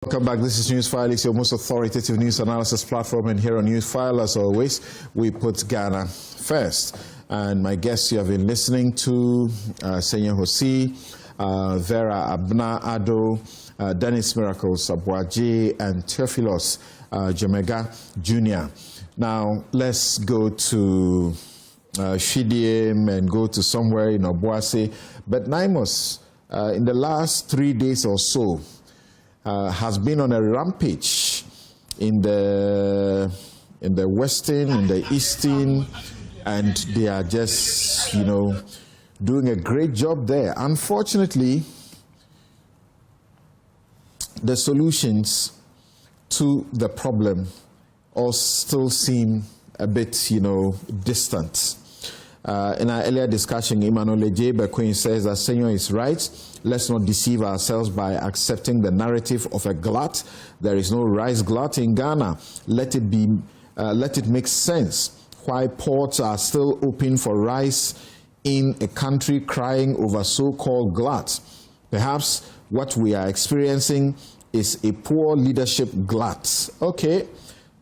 Welcome back. This is Newsfile. It's your most authoritative news analysis platform, and here on Newsfile, as always, we put Ghana first. And my guests you have been listening to, Senya Hosi, Vera Abna Ado, Dennis Miracles Abuaji, and Theophilos Jemega Jr. Now, let's go to Shidiem and go to somewhere in Obuasi. But NAIMOS, in the last 3 days or so, has been on a rampage in the western, in the eastern, and they are just, doing a great job there. Unfortunately, the solutions to the problem all still seem a bit, distant. In our earlier discussion, Emmanuel J. Bequin says that Senor is right. Let's not deceive ourselves by accepting the narrative of a glut. There is no rice glut in Ghana. Let it make sense why ports are still open for rice in a country crying over so-called glut. Perhaps what we are experiencing is a poor leadership glut. Okay,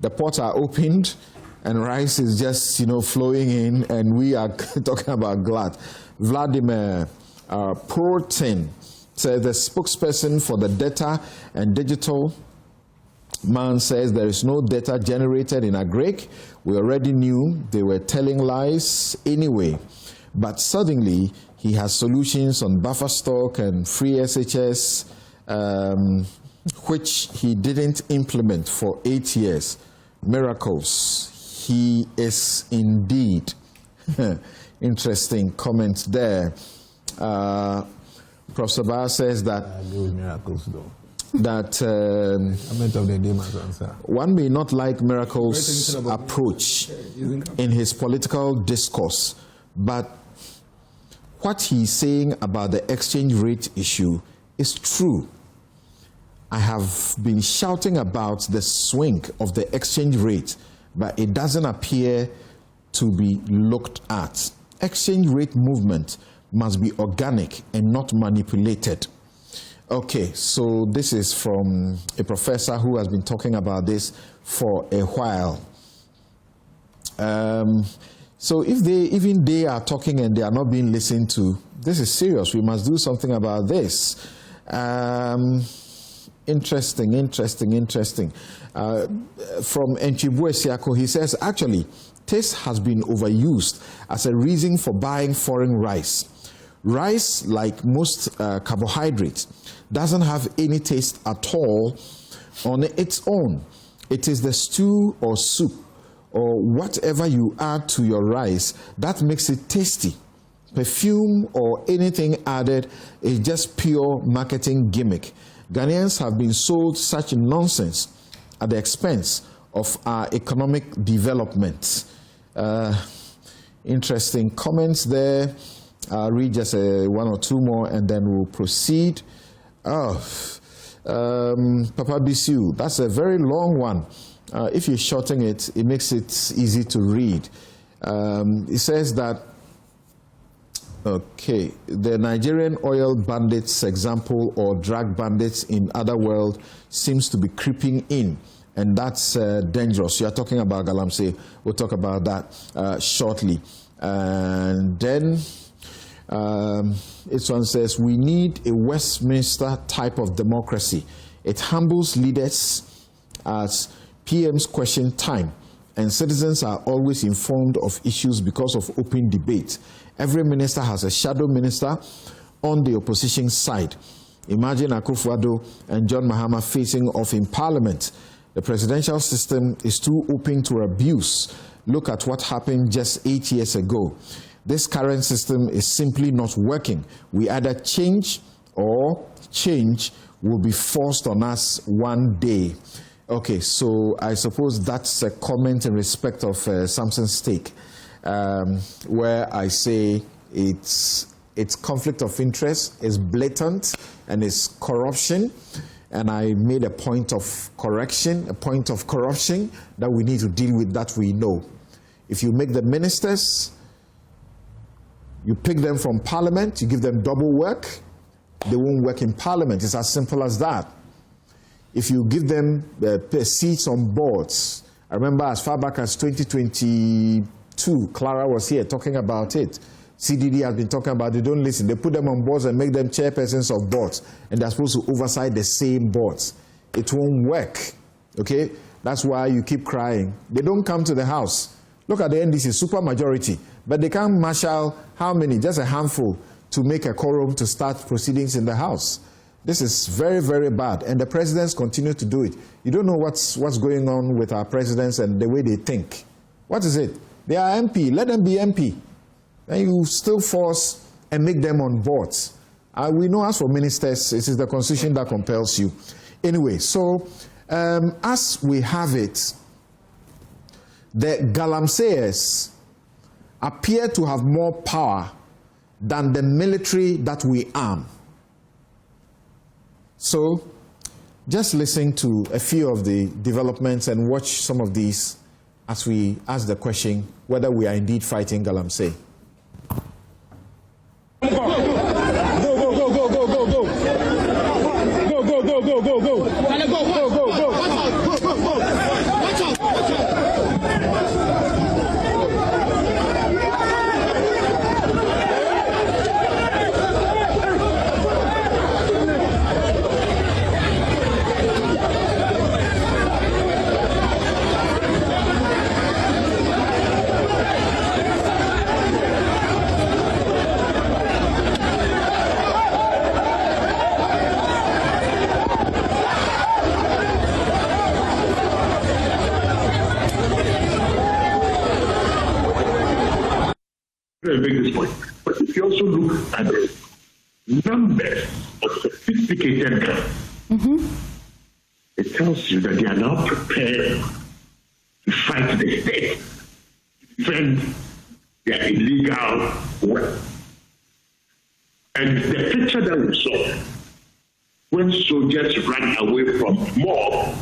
the ports are opened and rice is just, flowing in, and we are talking about glut. Vladimir Protein says the spokesperson for the data and digital man says there is no data generated in Agric. We already knew they were telling lies anyway. But suddenly he has solutions on buffer stock and free SHS, which he didn't implement for 8 years. Miracles. He is indeed. Interesting comment there. Professor Bar says that one may not like Miracles' approach in his political discourse, but what he's saying about the exchange rate issue is true. I have been shouting about the swing of the exchange rate, but it doesn't appear to be looked at. Exchange rate movement must be organic and not manipulated. Okay, so this is from a professor who has been talking about this for a while. So if even they are talking and they are not being listened to, this is serious. We must do something about this. Interesting. From Enchibwe Siako, he says, actually, taste has been overused as a reason for buying foreign rice. Rice, like most carbohydrates, doesn't have any taste at all on its own. It is the stew or soup or whatever you add to your rice that makes it tasty. Perfume or anything added is just pure marketing gimmick. Ghanaians have been sold such nonsense at the expense of our economic development. Interesting comments there. I'll read just one or two more and then we'll proceed. Papa Bisu, that's a very long one. If you're shorting it, it makes it easy to read. It says that, okay, the Nigerian oil bandits example or drug bandits in other world seems to be creeping in, and that's dangerous. You are talking about Galamsey. We'll talk about that shortly. And then this one says, we need a Westminster type of democracy. It humbles leaders as PM's question time, and citizens are always informed of issues because of open debate. Every minister has a shadow minister on the opposition side. Imagine Akufo-Addo and John Mahama facing off in Parliament. The presidential system is too open to abuse. Look at what happened just 8 years ago. This current system is simply not working. We either change or change will be forced on us one day. Okay, so I suppose that's a comment in respect of Samson's stake, where I say it's conflict of interest, it's blatant, and it's corruption. And I made a point of correction, a point of corruption that we need to deal with, that we know. If you make the ministers, you pick them from Parliament, you give them double work, they won't work in Parliament. It's as simple as that. if you give them seats on boards, I remember as far back as 2022, Clara was here talking about it. CDD has been talking about it. They don't listen. They put them on boards and make them chairpersons of boards, and they're supposed to oversight the same boards. It won't work, okay? That's why you keep crying. They don't come to the House. Look at the NDC, super majority, but they can't marshal how many? Just a handful to make a quorum to start proceedings in the House. This is very, very bad, and the presidents continue to do it. You don't know what's going on with our presidents and the way they think. What is it? They are MP. Let them be MP. And you still force and make them on boards. We know as for ministers, it is the Constitution that compels you. Anyway, so as we have it, the Galamseyers appear to have more power than the military that we arm. So just listen to a few of the developments and watch some of these as we ask the question whether we are indeed fighting Galamsey. Go, go, go, go, go, go, go, go, go. Go, go, go, go, go, go. Go, go, go, go. Watch out, go, go, go. Watch out, watch out. Make this point. But if you also look at the numbers of sophisticated guns, it tells you that they are now prepared to fight the state, defend their illegal weapons. And the picture that we saw when soldiers ran away from mob,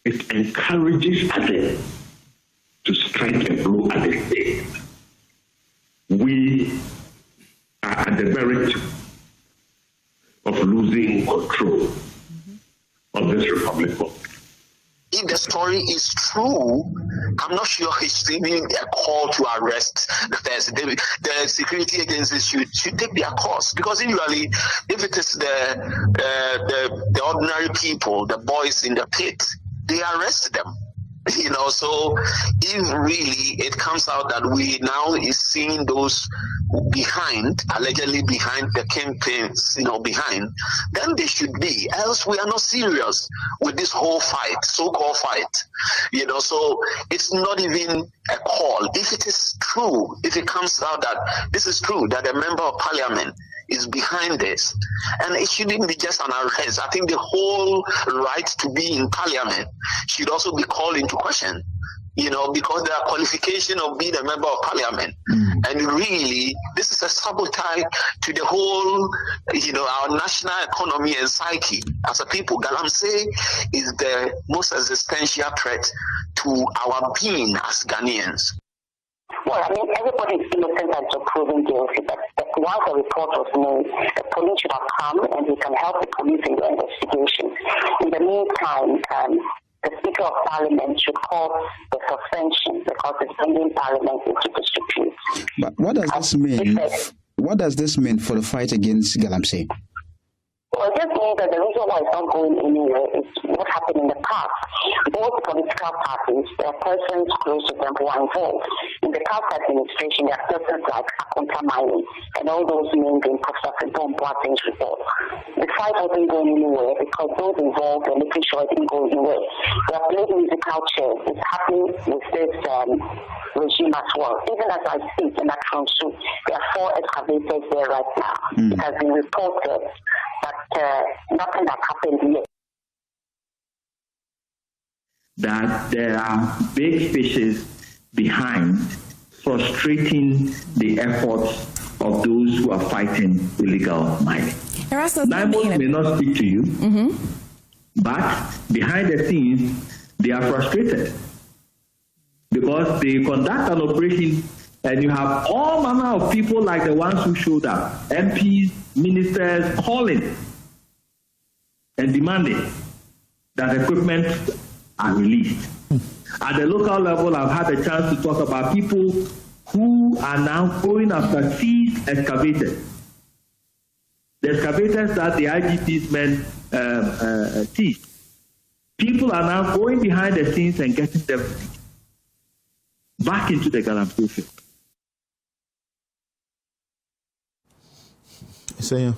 it encourages others to strike a blow at the state. We are at the verge of losing control of this republic. If the story is true, I'm not sure it's even a call to arrest the security agencies should take their course, because usually if it is the ordinary people, the boys in the pit, they arrest them. You know, so if really it comes out that we now is seeing those allegedly behind the campaigns, behind, then they should be. Else we are not serious with this whole fight, so-called fight. So it's not even a call. If it is true, if it comes out that this is true, that a member of parliament is behind this, and it shouldn't be just an arrest. I think the whole right to be in parliament should also be called into question, because there are qualifications of being a member of parliament. And really, this is a sabotage to the whole, our national economy and psyche as a people. Galamsey is the most existential threat to our being as Ghanaians. Well, everybody is innocent until proven guilty, but once the report was made, the police should have come and we can help the police in the investigation. In the meantime, the Speaker of Parliament should call the suspension because it's bringing Parliament into disrepute. But what does this mean? What does this mean for the fight against Galamsey? Well, it just means that the reason why it's not going anywhere is what happened in the past. Both political parties, there are persons close to them who are involved. In the past administration, there are persons like Akonta Mining and all those named in Professor Don Boateng's report. The fight wasn't going anywhere because those involved were making sure it didn't go anywhere. They are playing musical chairs. It's happening with this regime as well. Even as I speak in Akron Soup, there are 4 excavators there right now. It has been reported, but nothing has happened yet. That there are big fishes behind frustrating the efforts of those who are fighting illegal mining. NAIMOS may not speak to you, but behind the scenes, they are frustrated because they conduct an operation and you have all manner of people like the ones who showed up, MPs, ministers, calling and demanding that equipment are released. At the local level, I've had a chance to talk about people who are now going after seized excavators. The excavators that the IGP's men seized. People are now going behind the scenes and getting them back into the Galamsey field. Say,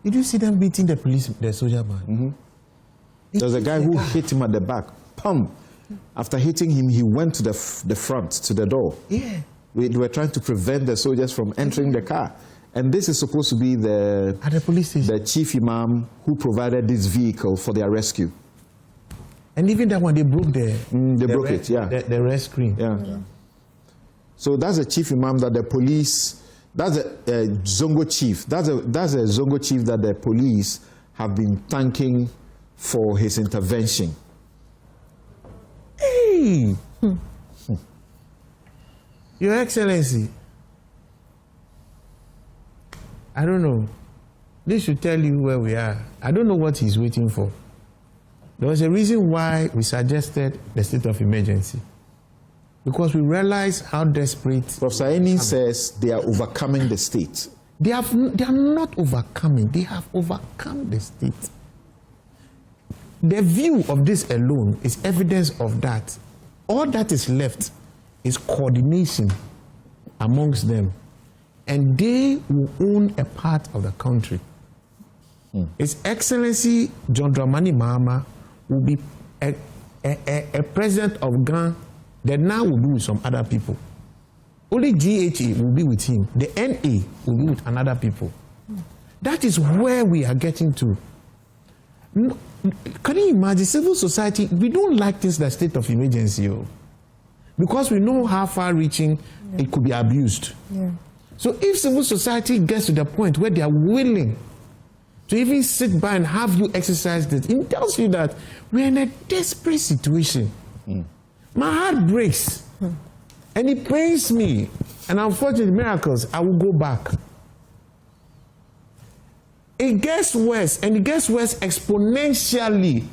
did you see them beating the police, the soldier man? There's a guy who hit him at the back. Pum. After hitting him, he went to the front, to the door. Yeah. We were trying to prevent the soldiers from entering the car. And this is supposed to be at the police station, the chief imam who provided this vehicle for their rescue. And even that one, they broke the red screen. Yeah. So that's the chief imam that the police, that's a Zongo chief. That's a Zongo chief that the police have been thanking for his intervention. Hey! Your Excellency, I don't know. This should tell you where we are. I don't know what he's waiting for. There was a reason why we suggested the state of emergency. Because we realize how desperate... Professor Eni says they are overcoming the state. They are not overcoming. They have overcome the state. The view of this alone is evidence of that. All that is left is coordination amongst them. And they will own a part of the country. His Excellency John Dramani Mahama will be a president of Ghana that now will be with some other people. Only GHA will be with him. The NA will be with another people. That is where we are getting to. Can you imagine civil society? We don't like this, the state of emergency, because we know how far-reaching it could be abused. Yeah. So if civil society gets to the point where they are willing to even sit by and have you exercise this, it tells you that we're in a desperate situation. My heart breaks. And it pains me. And unfortunately, miracles, I will go back. It gets worse, and it gets worse exponentially.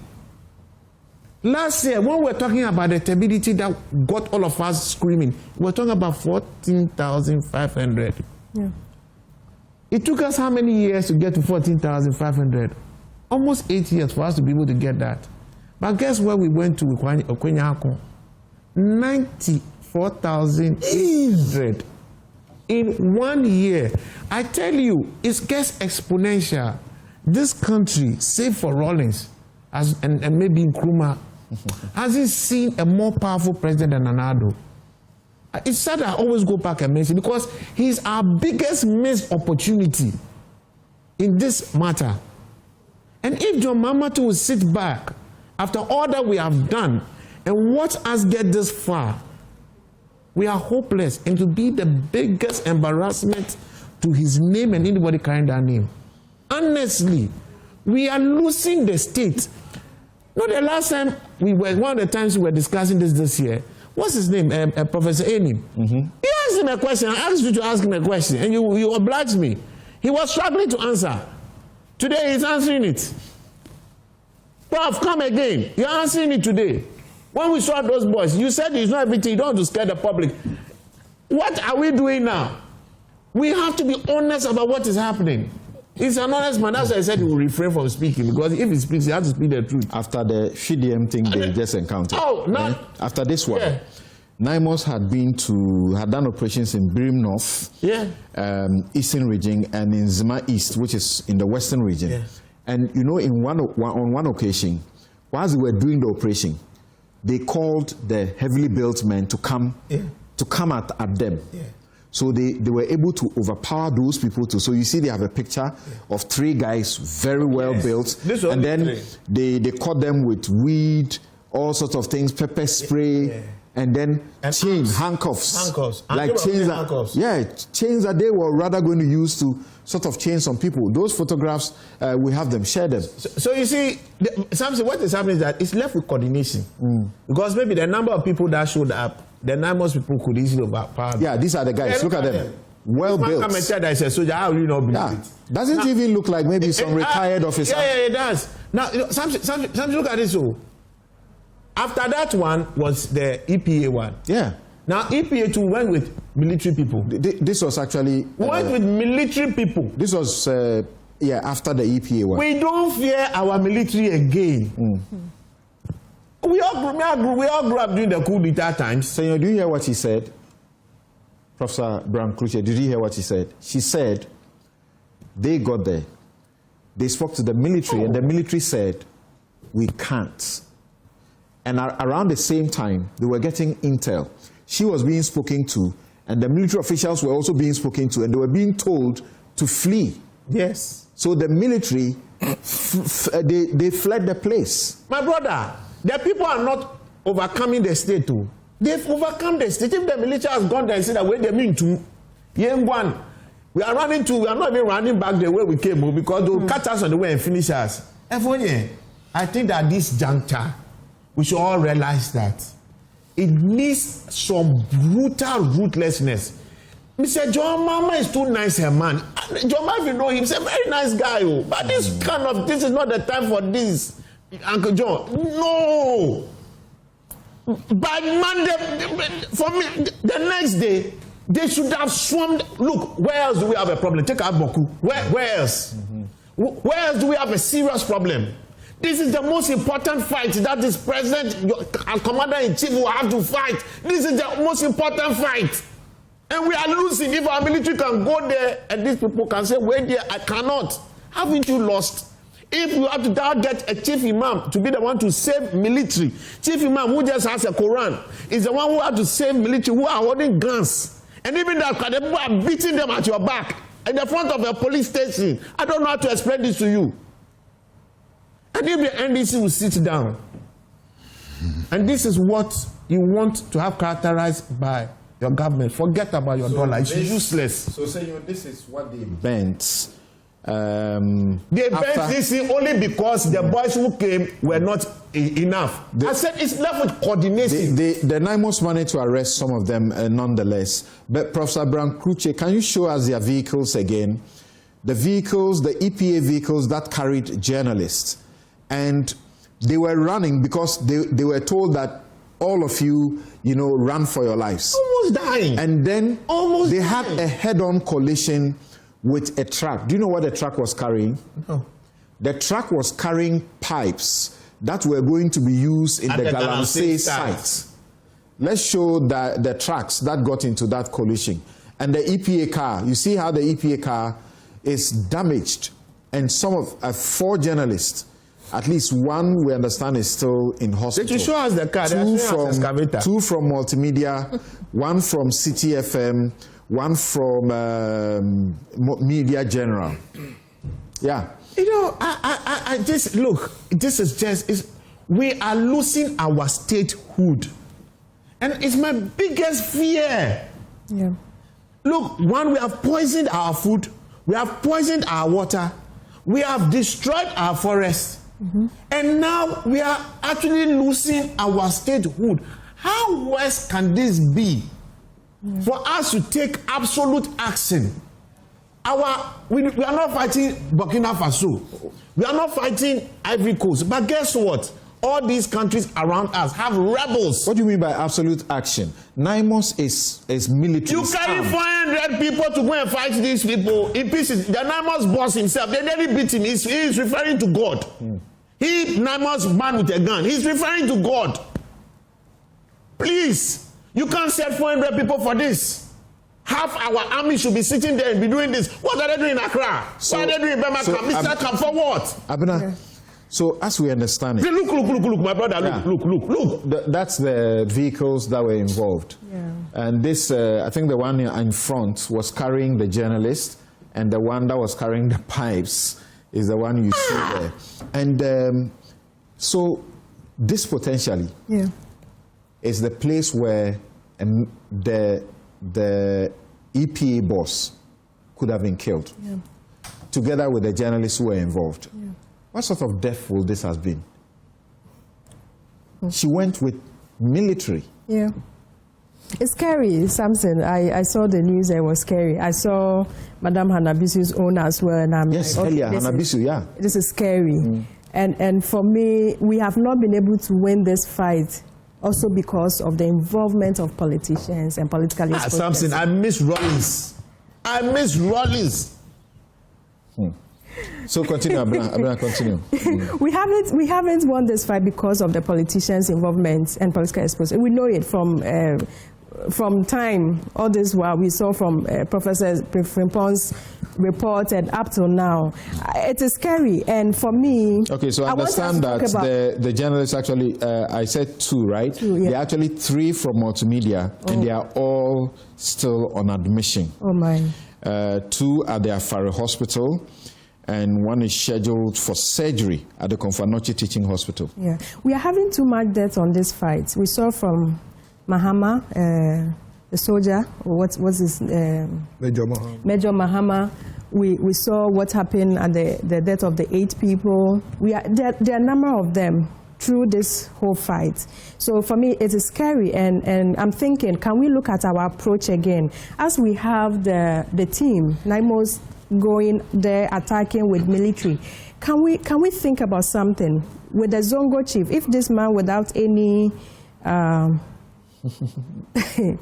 Last year, when we were talking about the turbidity that got all of us screaming, we were talking about 14,500. Yeah. It took us how many years to get to 14,500? Almost 8 years for us to be able to get that. But guess where we went to with Okwenyako? 94,800 in 1 year. I tell you, it gets exponential. This country, save for Rawlings, and maybe Nkrumah, hasn't seen a more powerful president than Nana-Addo. It's sad I always go back and mention, because he's our biggest missed opportunity in this matter. And if John Mahama will sit back after all that we have done and watch us get this far, we are hopeless, and to be the biggest embarrassment to his name and anybody carrying that name. Honestly, we are losing the state. Not the last time one of the times we were discussing this year. What's his name? Professor Eni. He asked him a question. I asked you to ask him a question, and you obliged me. He was struggling to answer. Today he's answering it. Prof, come again. You're answering it today. When we saw those boys, you said it's not everything. You don't want to scare the public. What are we doing now? We have to be honest about what is happening. He's an honest man. That's why I said he will refrain from speaking, because if he speaks, he has to speak the truth. After the CDM thing they just encountered. Oh, no. After this one, NAIMOS had done operations in Birim North, Eastern region, and in Zima East, which is in the Western region. Yeah. And you know, on one occasion, whilst they were doing the operation, they called the heavily built men to come at them. Yeah. So they were able to overpower those people too. So you see they have a picture of 3 guys very well built. And then they caught them with weed, all sorts of things, pepper spray, and then handcuffs. Like chains chains that they were rather going to use to sort of chain some people. Those photographs, we have them, share them. So you see, something what is happening is that it's left with coordination. Because maybe the number of people that showed up the NAIMOS people could easily overpower them. Yeah, these are the guys. Look at them. Well built. Come and tell that it's a soldier. How will you not believe it? Doesn't now, even look like maybe some retired officer. Yeah, it does. Now, something look at this. So, after that one was the EPA one. Yeah. Now, EPA 2 went with military people. This was actually... went with military people. This was, after the EPA one. We don't fear our military again. We all grew up during the coup d'etat times. Senor, do you hear what he said? Professor Brown-Cruce, did you hear what he said? She said, they got there. They spoke to the military, and the military said, we can't. And around the same time, they were getting intel. She was being spoken to, and the military officials were also being spoken to, and they were being told to flee. Yes. So the military, they fled the place. My brother, the people are not overcoming the state too. They've overcome the state. If the military has gone there and said that way they mean to, we are not even running back the way we came because they will catch us on the way and finish us. I think that this juncture, we should all realize that it needs some brutal ruthlessness. Mr. John Mama is too nice a man. John Mama, if you know him, he's a very nice guy. But this is not the time for this, Uncle John. No. By Monday, for me, the next day, they should have swarmed. Look, where else do we have a problem? Take out Boku. Where else? Where else do we have a serious problem? This is the most important fight that this president and commander-in-chief will have to fight. This is the most important fight. And we are losing. If our military can go there and these people can say, wait there, I cannot. Haven't you lost? If you have to now get a chief imam to be the one to save military, chief imam who just has a Quran is the one who has to save military who are holding guns. And even that, the people are beating them at your back in the front of a police station. I don't know how to explain this to you. And if the NDC will sit down, and this is what you want to have characterized by your government, forget about your dollar. It's useless. So, Senor, this is what they bent. They bent this thing only because the boys who came were not enough. I said it's left with coordination. The NAIMOS managed to arrest some of them nonetheless. But Professor Brown-Cruce, can you show us their vehicles again? The vehicles, the EPA vehicles that carried journalists. And they were running because they were told that all of you, run for your lives. Almost dying. And then they had dying. a head-on collision with a truck. Do you know what the truck was carrying? No. The truck was carrying pipes that were going to be used in the Galamsey site. Let's show the trucks that got into that collision. And the EPA car, you see how the EPA car is damaged. And some of 4 journalists, at least one we understand is still in hospital. Did you show us the car? 2 from Multimedia, 1 from City FM, 1 from Media General. Yeah. I just look. This is just we are losing our statehood, and it's my biggest fear. Yeah. Look, one, we have poisoned our food, we have poisoned our water, we have destroyed our forests, and now we are actually losing our statehood. How worse can this be? For us to take absolute action. We are not fighting Burkina Faso. We are not fighting Ivory Coast. But guess what? All these countries around us have rebels. What do you mean by absolute action? NAIMOS is military. You carry 400 people to go and fight these people in pieces. The NAIMOS boss himself, they nearly beat him. He's referring to God. NAIMOS man with a gun. He's referring to God. Please. You can't set 400 people for this. Half our army should be sitting there and be doing this. What are they doing in Accra? What are they doing in Bamako? For what? Abena, so as we understand it... Look, my brother, look. That's the vehicles that were involved. Yeah. And this, I think the one in front was carrying the journalist, and the one that was carrying the pipes is the one you see there. And so this potentially... Yeah. is the place where the EPA boss could have been killed, together with the journalists who were involved. Yeah. What sort of death will this have been? She went with military. Yeah. It's scary, Samson. I saw the news, it was scary. I saw Madame Hanabisu's own as well. And I'm yes, like, okay, earlier, Hanabisu, yeah. This is scary. And for me, we have not been able to win this fight also because of the involvement of politicians and politically exposed. Samson, I miss Rollins. So continue, Abena, continue. We haven't won this fight because of the politicians' involvement and political exposure. We know it from time, all this while we saw from Professor Frimpont's report and up till now. It is scary, and for me... Okay, so I understand that the journalists actually, I said 2, right? 2, yeah. There are actually 3 from multimedia, and they are all still on admission. Oh my. 2 at the Afare Hospital, and 1 is scheduled for surgery at the Konfanochi Teaching Hospital. Yeah, we are having too much death on this fight. We saw from Mahama, the soldier, what's his Major Mahama. We saw what happened at the death of the 8 people. There are a number of them through this whole fight. So for me, it is scary, and I'm thinking, can we look at our approach again? As we have the team, NAIMOS, going there attacking with military, can we think about something with the Zongo chief? If this man without any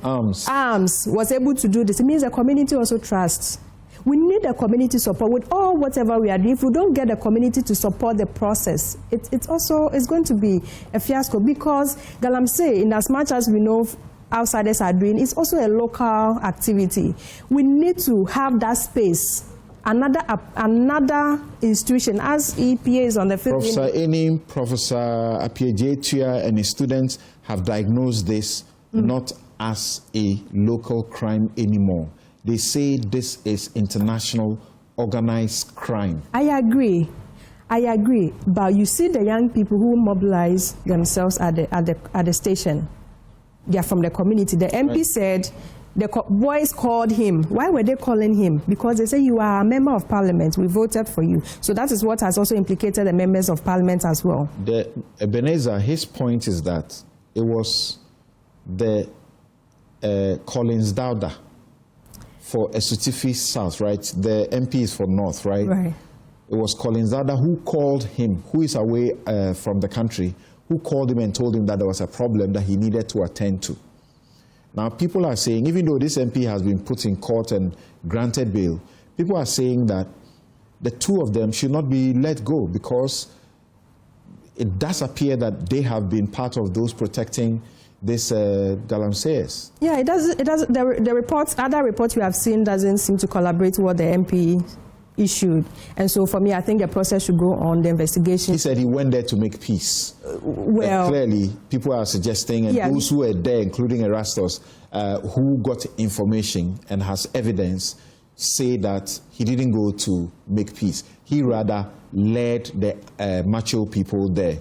arms was able to do this, it means the community also trusts. We need a community support with all whatever we are doing. If we don't get the community to support the process, it's going to be a fiasco, because Galamsey, in as much as we know outsiders are doing, it's also a local activity. We need to have that space. Another institution, as EPA is on the field. Professor Enim, Professor Apiejetua and his students have diagnosed this not as a local crime anymore. They say this is international organized crime. I agree, but you see the young people who mobilize themselves at the station. They are from the community. The MP said the boys called him. Why were they calling him? Because they say, you are a member of parliament, we voted for you. So that is what has also implicated the members of parliament as well. Ebenezer, his point is that it was the Collins Dauda for Esutifi South, right? The MP is for North, right? Right. It was Collins Dauda who called him, who is away from the country, who called him and told him that there was a problem that he needed to attend to. Now, people are saying, even though this MP has been put in court and granted bail, people are saying that the 2 of them should not be let go, because it does appear that they have been part of those protecting this Galamseyers. Yeah, it does. The reports, other reports we have seen, doesn't seem to collaborate with what the MP issued. And so for me, I think the process should go on, the investigation. He said he went there to make peace. Well, clearly, people are suggesting, and those who were there, including Erastus, who got information and has evidence, say that he didn't go to make peace. He rather led the macho people there.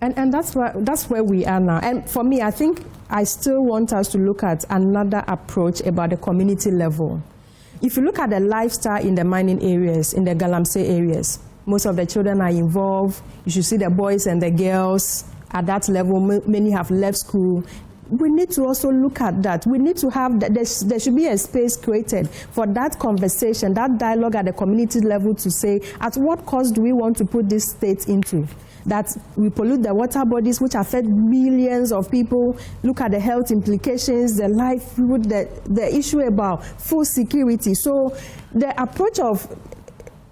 And that's where we are now. And for me, I think I still want us to look at another approach about the community level. If you look at the lifestyle in the mining areas, in the Galamsey areas, most of the children are involved. You should see the boys and the girls at that level. Many have left school. We need to also look at that. We need to have, there should be a space created for that conversation, that dialogue at the community level, to say, at what cost do we want to put this state into? That we pollute the water bodies, which affect millions of people. Look at the health implications, the livelihood, the issue about food security. So the approach of,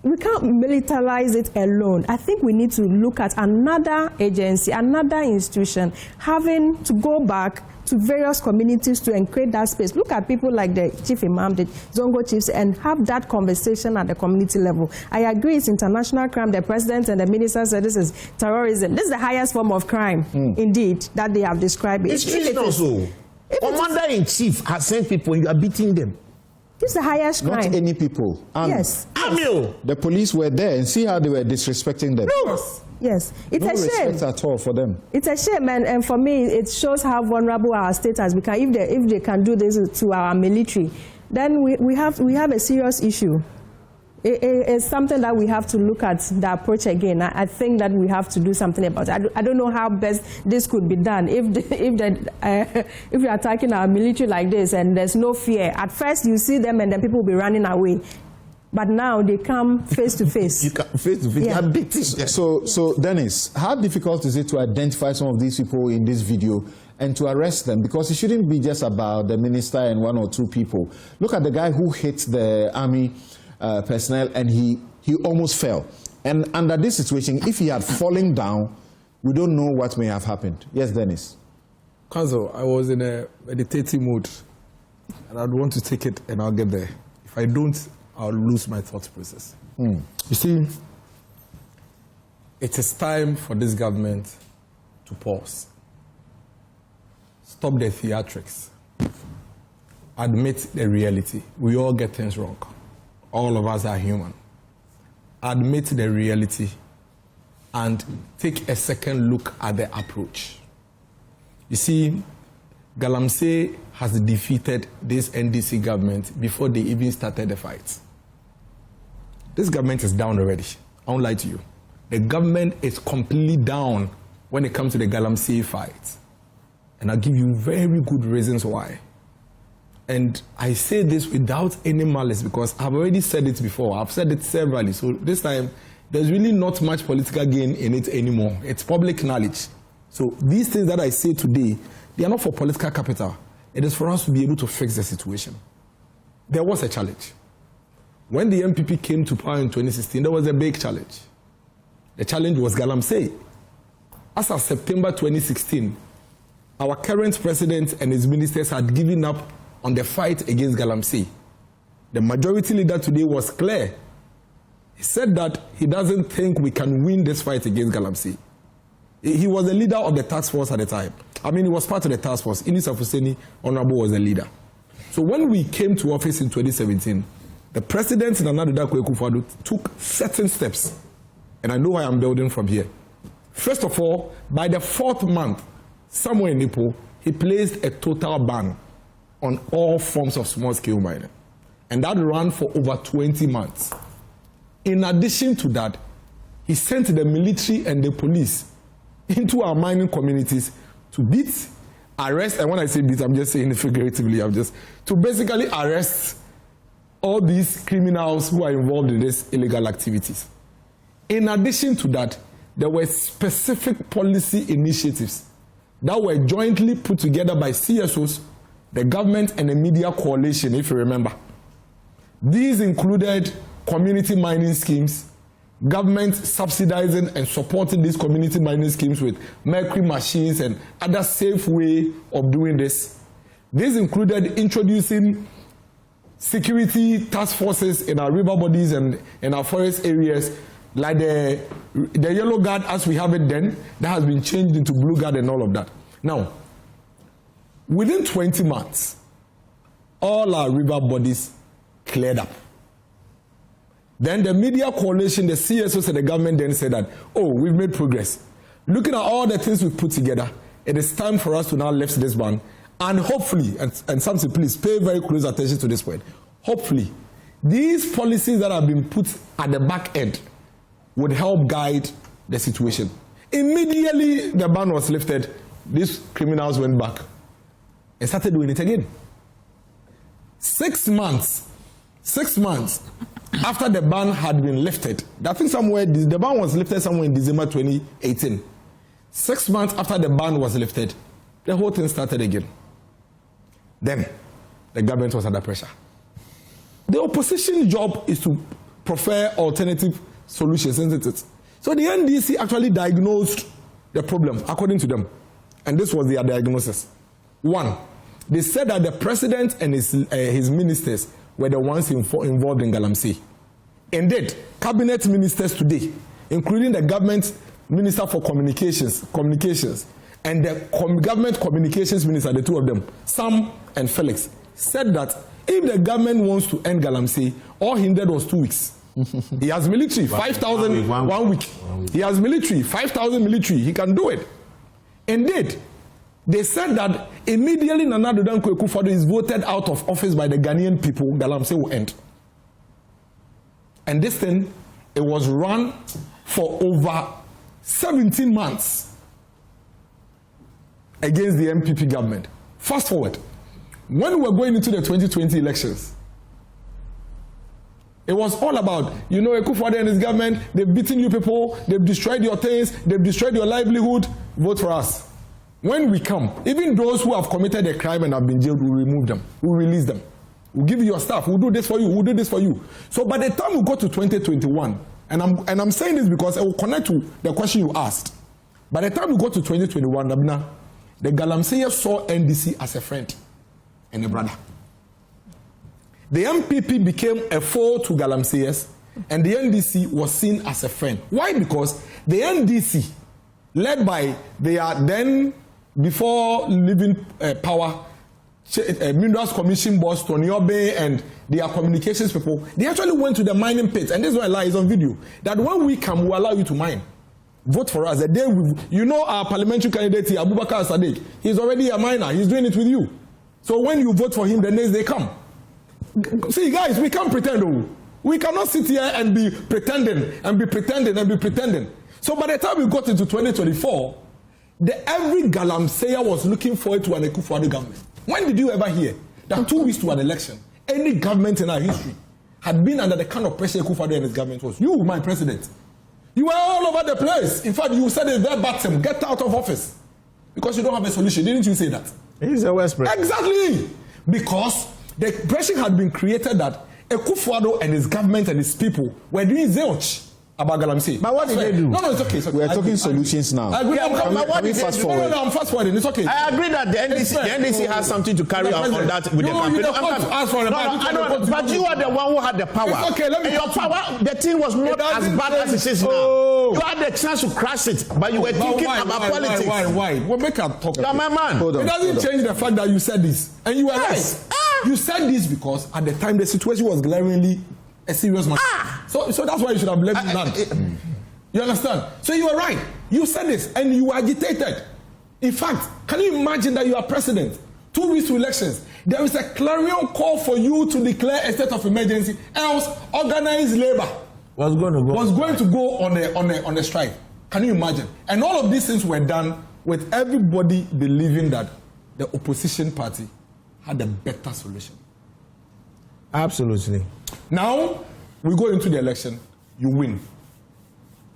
we can't militarize it alone. I think we need to look at another agency, another institution, having to go back to various communities to create that space. Look at people like the Chief Imam, the Zongo chiefs, and have that conversation at the community level. I agree, it's international crime. The president and the minister said this is terrorism. This is the highest form of crime, indeed, that they have described it. It's not so. Commander-in-chief has sent people, you are beating them. This is the highest crime. Not any people. Yes. The police were there, and see how they were disrespecting them. No. Yes, it's no a shame. Respect at all for them. It's a shame, and for me, it shows how vulnerable our state has become. If they can do this to our military, then we have a serious issue. It's something that we have to look at the approach again. I think that we have to do something about it. I don't know how best this could be done. If you're attacking our military like this and there's no fear, at first you see them and then people will be running away. But now they come face to face. You come face to face. Yeah. Big thing. So Dennis, how difficult is it to identify some of these people in this video and to arrest them? Because it shouldn't be just about the minister and one or two people. Look at the guy who hit the army personnel and he almost fell. And under this situation, if he had fallen down, we don't know what may have happened. Yes, Dennis. Council, I was in a meditative mood and I'd want to take it and I'll get there. If I don't, I'll lose my thought process. You see, it is time for this government to pause. Stop the theatrics. Admit the reality. We all get things wrong. All of us are human. Admit the reality and take a second look at the approach. You see, Galamsey has defeated this NDC government before they even started the fight. This government is down already. I won't lie to you. The government is completely down when it comes to the Galamsey fight. And I'll give you very good reasons why. And I say this without any malice because I've already said it before. I've said it severally. So this time, there's really not much political gain in it anymore. It's public knowledge. So these things that I say today, they are not for political capital. It is for us to be able to fix the situation. There was a challenge. When the MPP came to power in 2016, there was a big challenge. The challenge was Galamsey. As of September 2016, our current president and his ministers had given up on the fight against Galamsey. The majority leader today was clear. He said that he doesn't think we can win this fight against Galamsey. He was the leader of the task force at the time. I mean, he was part of the task force. Inisa Fuseni, Honorable, was the leader. So when we came to office in 2017, the president, Nana Dankwa Akufo-Addo, took certain steps. And I know why I'm building from here. First of all, by the 4th month, somewhere in Ipo, he placed a total ban on all forms of small-scale mining. And that ran for over 20 months. In addition to that, he sent the military and the police into our mining communities to beat, arrest, and when I say beat, I'm just saying it figuratively, to basically arrest all these criminals who are involved in these illegal activities. In addition to that, there were specific policy initiatives that were jointly put together by CSOs, the government, and the media coalition, if you remember. These included community mining schemes, government subsidizing and supporting these community mining schemes with mercury machines and other safe way of doing this. These included introducing security task forces in our river bodies and in our forest areas, like the yellow guard as we have it then, that has been changed into blue guard and all of that. Now, within 20 months, all our river bodies cleared up. Then the media coalition, the CSOs and the government then said that, oh, we've made progress. Looking at all the things we've put together, it is time for us to now lift this ban. And hopefully, and something, please pay very close attention to this point. Hopefully, these policies that have been put at the back end would help guide the situation. Immediately the ban was lifted, these criminals went back and started doing it again. 6 months after the ban had been lifted, I think the ban was lifted somewhere in December 2018. 6 months after the ban was lifted, the whole thing started again. Then, the government was under pressure. The opposition job is to prefer alternative solutions, isn't it? So the NDC actually diagnosed the problem, according to them. And this was their diagnosis. 1, they said that the president and his ministers were the ones involved in Galamsey. Indeed, cabinet ministers today, including the government minister for communications, and the government communications minister, the two of them, Sam and Felix, said that if the government wants to end Galamsey, all he needed was 2 weeks. He has military, 5,000 1 week. He has military, 5,000 military. He can do it. Indeed, they said that immediately Nana Dankwa Akufo-Addo is voted out of office by the Ghanaian people, Galamsey will end. And this thing, it was run for over 17 months against the MPP government. Fast forward, when we were going into the 2020 elections, it was all about, you know, Akufo-Addo and his government, they've beaten you people, they've destroyed your things, they've destroyed your livelihood, vote for us. When we come, even those who have committed a crime and have been jailed, we'll remove them, we'll release them. We'll give you your stuff, we'll do this for you, we'll do this for you. So by the time we go to 2021, and I'm saying this because it will connect to the question you asked. By the time we go to 2021, the Galamsey saw NDC as a friend and a brother. The MPP became a foe to Galamsey, and the NDC was seen as a friend. Why? Because the NDC, led by their then, before leaving power, Minerals Commission boss Tony Obe and their communications people, they actually went to the mining pits, and this is why I lie is on video, that when we come, we allow you to mine. Vote for us. The day you know our parliamentary candidate here, Abubakar Sadiq, he's already a miner, he's doing it with you. So when you vote for him, the next day come. See guys, we can't pretend. We cannot sit here and be pretending and be pretending and be pretending. So by the time we got into 2024, every Galamsey was looking forward to an Akufo-Addo government. When did you ever hear that 2 weeks to an election, any government in our history had been under the kind of pressure Akufo-Addo and his government was? You, my president, you were all over the place. In fact, you said it there, Batsem, get out of office because you don't have a solution. Didn't you say that? He's the worst president. Exactly. Because the pressure had been created that Akufo-Addo and his government and his people were doing zilch about Galamsey. But what did they do? No, it's okay. We are talking solutions now. I agree. Can we fast forward? No, I'm fast forwarding. It's okay. I agree that the NDC has something to carry on that with the campaign. You don't want to ask for it. But you are the one who had the power. It's okay, let me. And your power, the thing was not as bad as it is now. You had the chance to crash it, but you were thinking about politics. Why? Well, make us talk. You're my man. It doesn't change the fact that you said this, and you were right. You said this because at the time the situation was glaringly a serious matter. So that's why you should have left it land. You understand? So you were right. You said this and you were agitated. In fact, can you imagine that you are president? 2 weeks to elections. There is a clarion call for you to declare a state of emergency, else organized labor was going to go on a strike. Can you imagine? And all of these things were done with everybody believing that the opposition party had a better solution. Absolutely. Now, we go into the election, you win.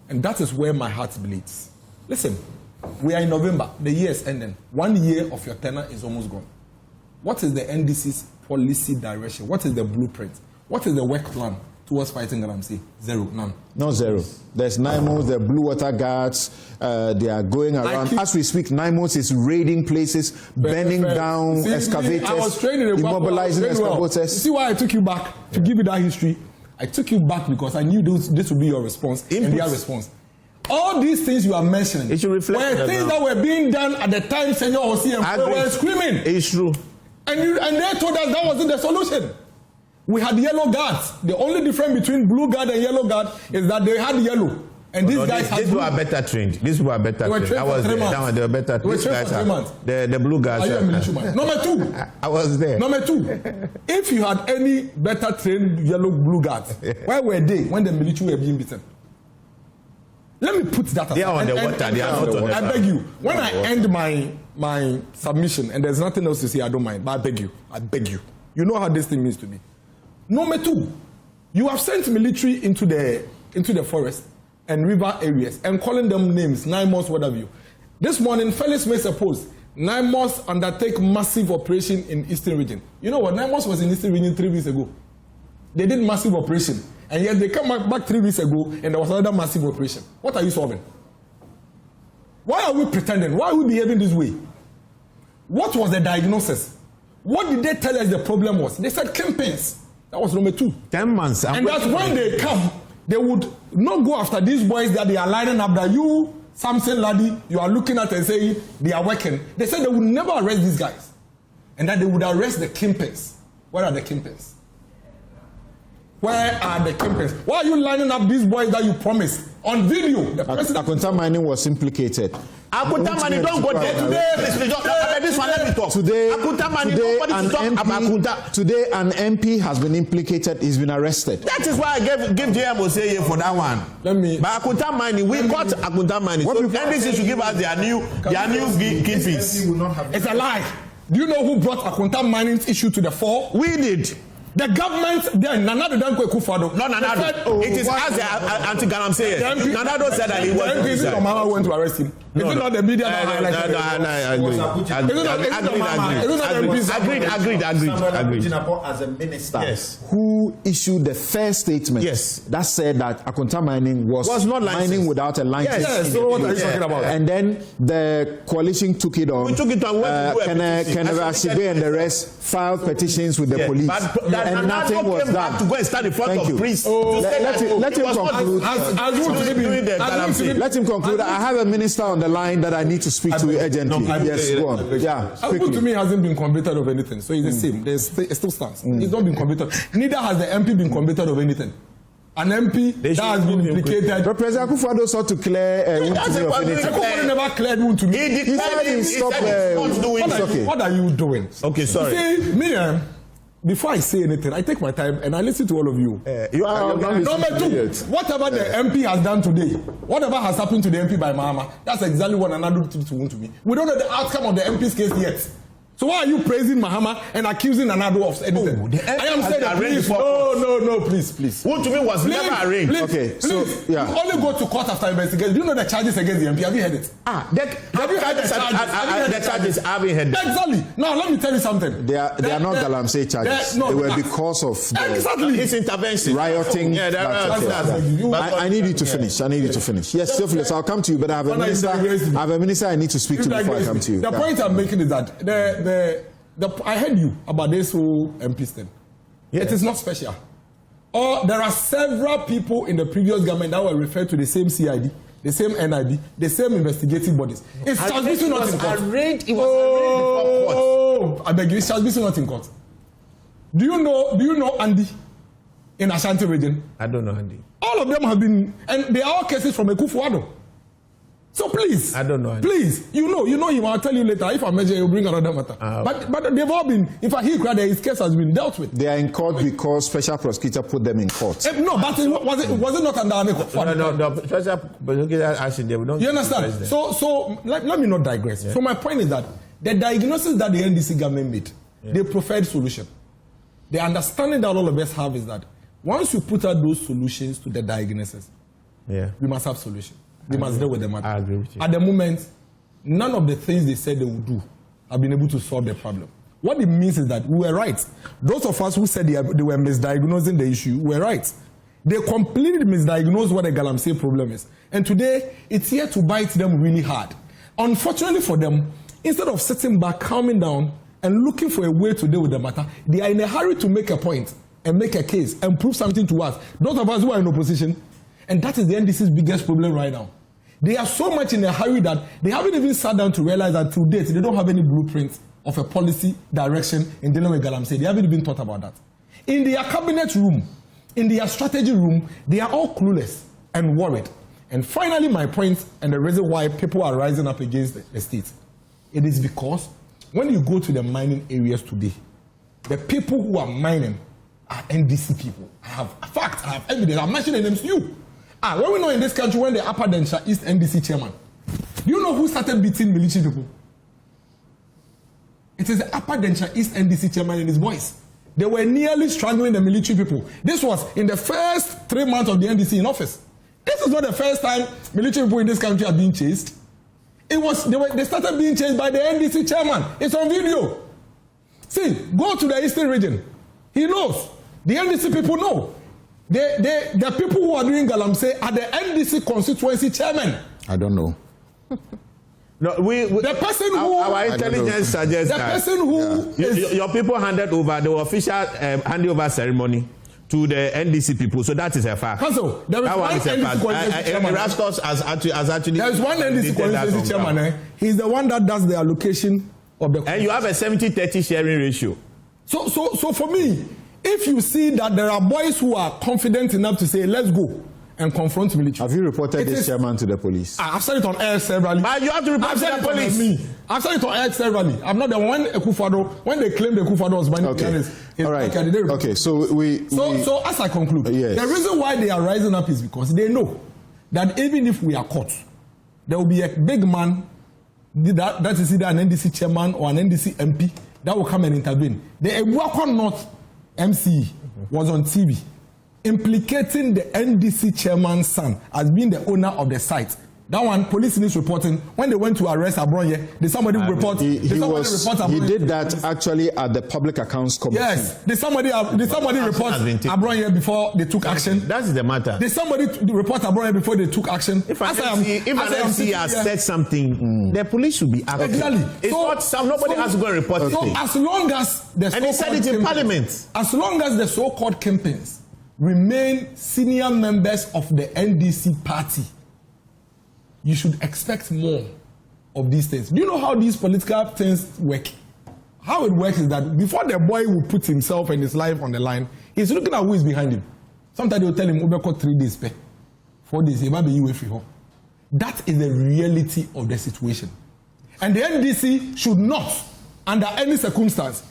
And that is where my heart bleeds. Listen, we are in November, the year is ending. 1 year of your tenure is almost gone. What is the NDC's policy direction? What is the blueprint? What is the work plan towards fighting Galamsey? Zero, none. No, zero. There's NAIMOS, the Blue Water Guards, they are going around. As we speak, NAIMOS is raiding places, burning down excavators, immobilizing excavators. See why I took you back to give you that history? I took you back because I knew this would be your response and their response. All these things you are mentioning were things that were being done at the time Senor Hosi and they were screaming. It's true. And they told us that wasn't the solution. We had yellow guards. The only difference between blue guard and yellow guard is that they had yellow. And these guys had blue. These were better trained. These were better trained. I was there. They were better trained. These guys the blue guards. Are you a military man? Number two. I was there. Number two. If you had any better trained yellow blue guards, where were they when the military were being beaten? Let me put that aside. They are on the water. They are not on the water. I beg you. When I end my submission and there's nothing else to say, I don't mind. But I beg you. I beg you. You know how this thing means to me. Number two, you have sent military into the forest and river areas and calling them names, NAIMOS, whatever you. This morning, Felix made a post. NAIMOS undertake massive operation in Eastern region. You know what? NAIMOS was in Eastern region 3 weeks ago. They did massive operation. And yet they come back 3 weeks ago and there was another massive operation. What are you solving? Why are we pretending? Why are we behaving this way? What was the diagnosis? What did they tell us the problem was? They said campaigns. That was number 2. 10 months. And that's when they come, they would not go after these boys that they are lining up, that you, Samson Laddie, you are looking at and saying they are working. They said they would never arrest these guys. And that they would arrest the kingpins. Where are the kingpins? Where are the kingpins? Why are you lining up these boys that you promised on video? Akonta Mining was implicated. Akunta Mani, don't go there today. This one, let me talk. Today, Akunta Mani, nobody to talk about Akunta. Today, an MP has been implicated. He's been arrested. That is why I give JM say for that one. Let me. But Akunta Mani, we got Akunta Mani. So NDC should give us their new kingpins. It's a lie. Do you know who brought Akunta Mining's issue to the fore? We did. The government then, Nanado Danko Kufado. No, Nanado. It is as the anti-Galamsey. Nanado said that he was. The MPs from Mama went to arrest him. Is it not the media that highlighted Agreed. As a minister, yes, who issued the first statement, yes, that said that Akunta Mining was not mining without a license. Yes. So what are you talking about? And then the coalition took it on. We took it on. Keneva and the rest filed petitions with the police. And nothing was done. To go and stand in front of priests. Let him conclude. Let him conclude. I have a minister on the line that I need to speak to urgently. Yes, go on. Yeah. Abu to me hasn't been convicted of anything, so he's the same. It still stands. He's not been convicted. Neither has the MP been convicted of anything. An MP that has been implicated. But President Akufo-Addo sought to clear wound to me of anything. Akufo never cleared wound to me. He said he stopped. What are you doing? Okay, sorry. See, me, before I say anything, I take my time and I listen to all of you. You are number two. Whatever the MP has done today, whatever has happened to the MP by Mahama, that's exactly what Nanado did to me. We don't know the outcome of the MP's case yet. So why are you praising Mahama and accusing Nanado of anything? I am saying that please, no, please. Who to me was never arranged. Please, okay, so yeah. You only go to court after investigation. Do you know the charges against the MP? Have you heard it? Have you heard the charges? I haven't heard them. Exactly. Now let me tell you something. They are not Galamsey charges. They were because of his intervention, rioting. I need you to finish. Yes, Theophilus, I'll come to you, but I have a minister I need to speak to before I come to you. The point I'm making is that I heard you about this whole MP thing. It is not special. Or there are several people in the previous government that were referred to the same CID, the same NID, the same investigative bodies. It's transmission not in court. It was I beg you, it's transmission not in court. Do you know Andy in Ashanti region? I don't know Andy. All of them have been, and they are all cases from Akufo-Addo. So please, I don't know. Please, you know him. I'll tell you later. If I measure, he'll bring another matter. But they've all been. In fact, his case has been dealt with. They are in court because special prosecutor put them in court. No, but was it not under court? No. Special prosecutor asked them. You understand? So let me not digress. Yeah. So my point is that the diagnosis that the NDC government made, they preferred solution. The understanding that all of us have is that once you put out those solutions to the diagnosis, we must have solution. We must deal with the matter. I agree with you. At the moment, none of the things they said they would do have been able to solve the problem. What it means is that we were right. Those of us who said they were misdiagnosing the issue were right. They completely misdiagnosed what the Galamsey problem is. And today, it's here to bite them really hard. Unfortunately for them, instead of sitting back, calming down, and looking for a way to deal with the matter, they are in a hurry to make a point and make a case and prove something to us. Those of us who are in opposition, and that is the NDC's biggest problem right now. They are so much in a hurry that they haven't even sat down to realize that to date, they don't have any blueprint of a policy direction in dealing with Galamsey. They haven't even thought about that. In their cabinet room, in their strategy room, they are all clueless and worried. And finally, my point and the reason why people are rising up against the state, it is because when you go to the mining areas today, the people who are mining are NDC people. I have facts, I have evidence, I'm mentioning names to you. When we know in this country, when the Upper Denshire East NDC chairman, do you know who started beating military people? It is the Upper Denshire East NDC chairman and his boys. They were nearly strangling the military people. This was in the first 3 months of the NDC in office. This is not the first time military people in this country are being chased. They started being chased by the NDC chairman. It's on video. See, go to the Eastern region. He knows. The NDC people know. The people who are doing Galamsey are the NDC constituency chairman. I don't know. No, the person who our intelligence suggests the person who your people handed over the official handover ceremony to the NDC people, so that is a fact. So there is one NDC constituency chairman. Rastos has actually. There is one NDC constituency chairman. He's the one that does the allocation of the. And you have a 70-30 sharing ratio. So for me, if you see that there are boys who are confident enough to say, let's go, and confront military. Have you reported this chairman to the police? I've said it on air severally. But you have to report to the police. I've said it on air severally. I'm not the one. When they claim the Akufo-Addo was binding, all right. Okay, so as I conclude, yes. The reason why they are rising up is because they know that even if we are caught, there will be a big man, that is either an NDC chairman or an NDC MP, that will come and intervene. The Ebuakwa North MCE was on TV implicating the NDC chairman's son as being the owner of the site. That one, police news reporting, when they went to arrest Abronye, did somebody report? He did that actually at the Public Accounts Committee. Yes. Did somebody report Abronye before they took action? That's the matter. Did somebody report Abronye before they took action? If an MC has said something, the police should be active. Exactly. Nobody has to go and report it. So as long as the and he said it in Parliament. As long as the so-called campaigns remain senior members of the NDC party, you should expect more of these things. Do you know how these political things work? How it works is that before the boy will put himself and his life on the line, he's looking at who is behind him. Sometimes they'll tell him, Obeko 3 days, 4 days, he might be you free home. That is the reality of the situation. And the NDC should not, under any circumstance,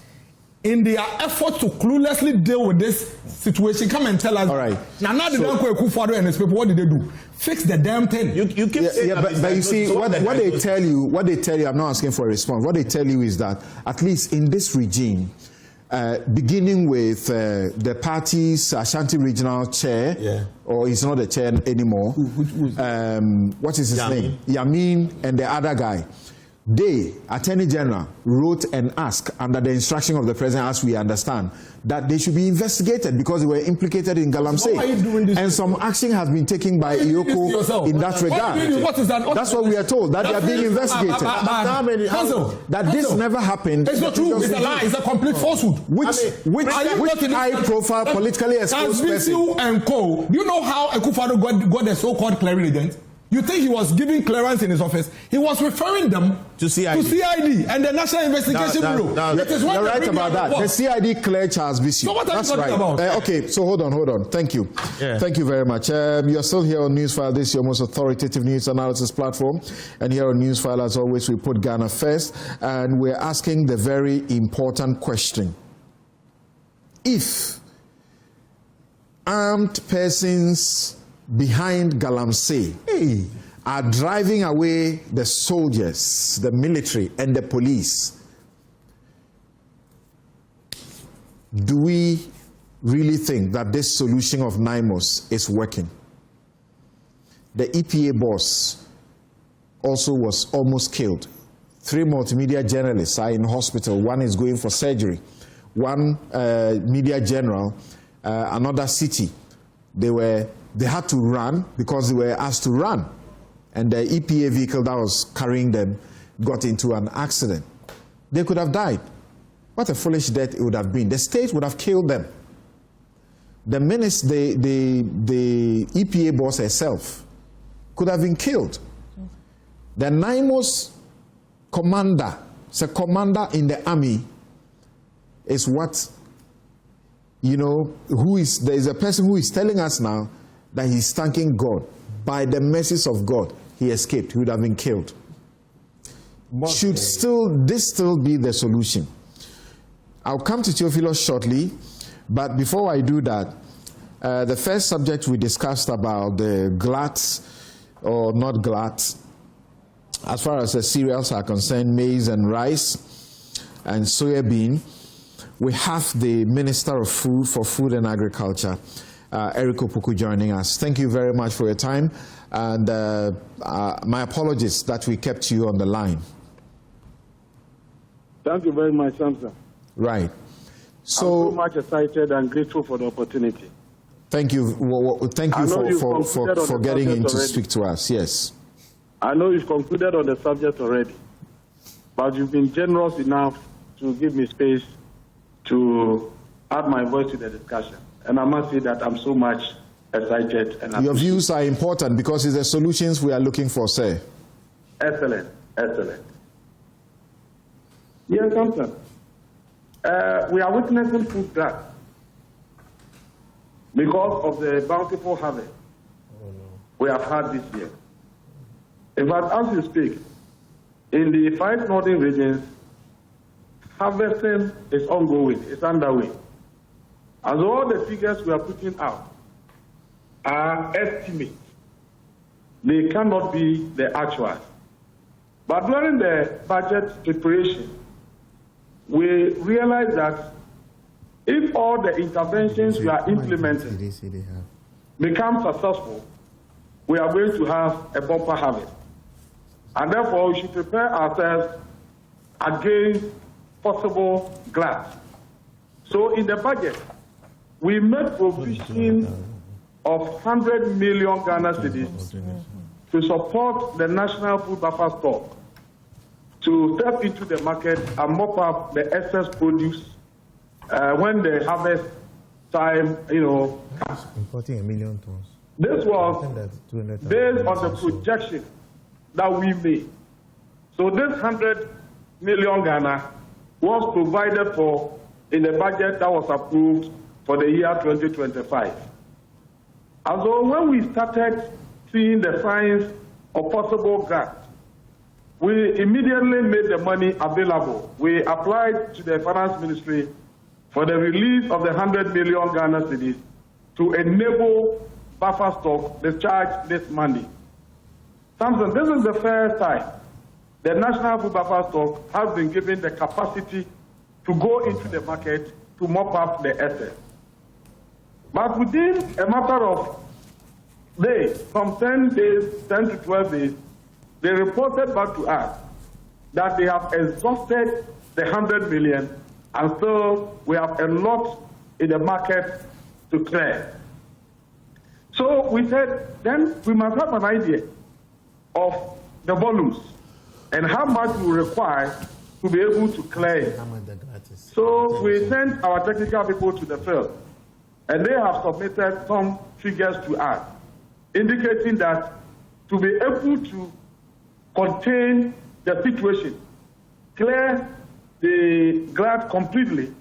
in their effort to cluelessly deal with this situation, come and tell us. All right. Now the Akufo-Addo and his people, what did they do? Fix the damn thing. You keep saying but you see, what they tell you, I'm not asking for a response. What they tell you is that at least in this regime, beginning with the party's Ashanti regional chair, or he's not the chair anymore. What is his name? Yamin and the other guy. They, Attorney General, wrote and asked under the instruction of the President, as we understand, that they should be investigated because they were implicated in Galamsey. And some action has been taken by Iyoko in that regard. That's what we are told, that they are being investigated. That this never happened. It's not true. It's a lie. It's a complete falsehood. Which high-profile, politically exposed person? And co. Do you know how Akufo-Addo got the so-called clearing agent? You think he was giving clearance in his office? He was referring them to CID and the National Investigation Bureau. You're right about that. The CID cleared Charles Bisi. So what are you talking about? Okay, so hold on. Thank you. Thank you very much. You're still here on Newsfile. This is your most authoritative news analysis platform. And here on Newsfile, as always, we put Ghana first. And we're asking the very important question. If armed persons behind Galamsey are driving away the soldiers, the military, and the police, do we really think that this solution of NAIMOS is working? The EPA boss also was almost killed. 3 multimedia journalists are in hospital. One is going for surgery. One media general, another city, they had to run because they were asked to run. And the EPA vehicle that was carrying them got into an accident. They could have died. What a foolish death it would have been. The state would have killed them. The EPA boss herself could have been killed. The NAIMOS commander, the commander in the army, is what, there is a person who is telling us now that he's thanking God. By the mercies of God, he escaped. He would have been killed. Should this still be the solution? I'll come to Theophilus shortly, but before I do that, the first subject we discussed about the glats or not glats, as far as the cereals are concerned, maize and rice and soya bean, we have the Minister of Food for Food and Agriculture, Eric Opoku, joining us. Thank you very much for your time, and my apologies that we kept you on the line. Thank you very much, Samson. Right. So, I'm so much excited and grateful for the opportunity. Thank you. Thank you for getting in to speak to us. Yes. I know you've concluded on the subject already, but you've been generous enough to give me space to add my voice to the discussion. And I must say that I'm so much excited. And your views are important because it's the solutions we are looking for, sir. Excellent. Yes, Samson. We are witnessing food glut because of the bountiful harvest we have had this year. In fact, as you speak, in the 5 northern regions, harvesting is ongoing, it's underway. And all the figures we are putting out are estimates. They cannot be the actuals. But during the budget preparation, we realized that if all the interventions we are implementing become successful, we are going to have a bumper harvest. And therefore, we should prepare ourselves against possible glut. So in the budget, we made provision of 100 million Ghana cedis to support the national food buffer stock, to step into the market and mop up the excess produce when the harvest time, comes. Importing 1 million tons. This was based on the projection that we made. So this 100 million Ghana was provided for in the budget that was approved for the year 2025. And so when we started seeing the signs of possible grant, we immediately made the money available. We applied to the Finance Ministry for the release of the 100 million Ghana cedis to enable buffer stock discharge this money. Samson, this is the first time the National Food Buffer Stock has been given the capacity to go into the market to mop up the excess. But within a matter of days, from 10 to 12 days, they reported back to us that they have exhausted the 100 million and so we have a lot in the market to clear. So we said, then we must have an idea of the volumes and how much we require to be able to clear it. So we sent our technical people to the field and they have submitted some figures to us, indicating that to be able to contain the situation, clear the glut completely,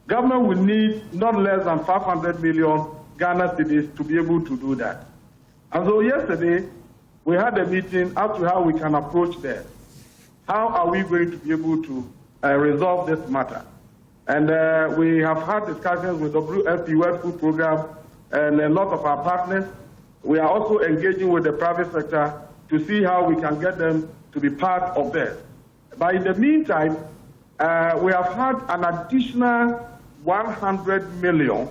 government will need not less than 500 million Ghana cedis to be able to do that. And so yesterday, we had a meeting as to how we can approach that. How are we going to be able to resolve this matter? And we have had discussions with WFP World Food Program and a lot of our partners. We are also engaging with the private sector to see how we can get them to be part of this. But in the meantime, we have had an additional 100 million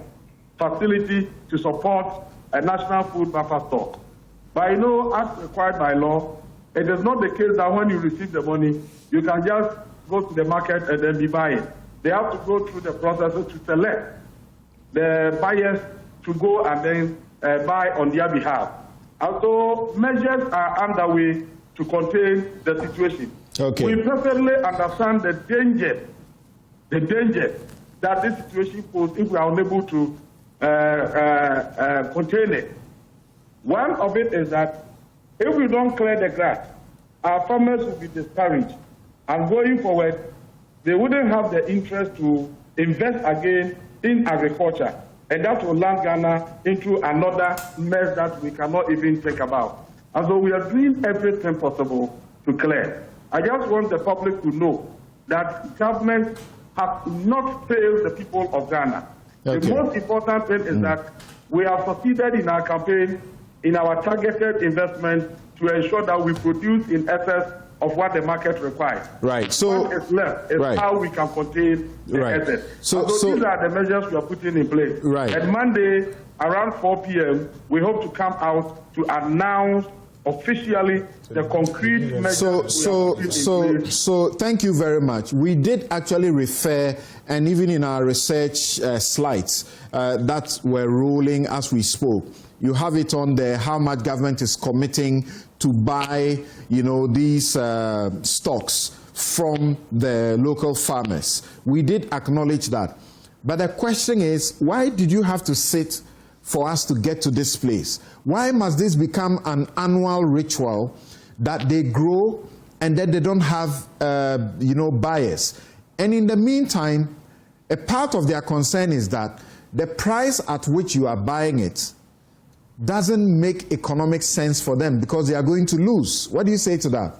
facility to support a national food buffer stock. But as required by law, it is not the case that when you receive the money, you can just go to the market and then be buying. They have to go through the process to select the buyers to go and then buy on their behalf. And so measures are underway to contain the situation. Okay. We perfectly understand the danger that this situation poses if we are unable to contain it. One of it is that if we don't clear the grass, our farmers will be discouraged. And going forward, they wouldn't have the interest to invest again in agriculture. And that will land Ghana into another mess that we cannot even think about. And so we are doing everything possible to clear. I just want the public to know that government has not failed the people of Ghana. Okay. The most important thing is that we have succeeded in our campaign, in our targeted investment to ensure that we produce in excess of what the market requires. Right. So what is left is how we can contain the excess. So these are the measures we are putting in place. Right. And Monday, around 4 p.m., we hope to come out to announce officially the concrete measures. So thank you very much. We did actually refer, and even in our research slides that were rolling as we spoke, you have it on there how much government is committing to buy, these stocks from the local farmers. We did acknowledge that. But the question is, why did you have to sit for us to get to this place? Why must this become an annual ritual that they grow and that they don't have, buyers? And in the meantime, a part of their concern is that the price at which you are buying it doesn't make economic sense for them because they are going to lose. What do you say to that?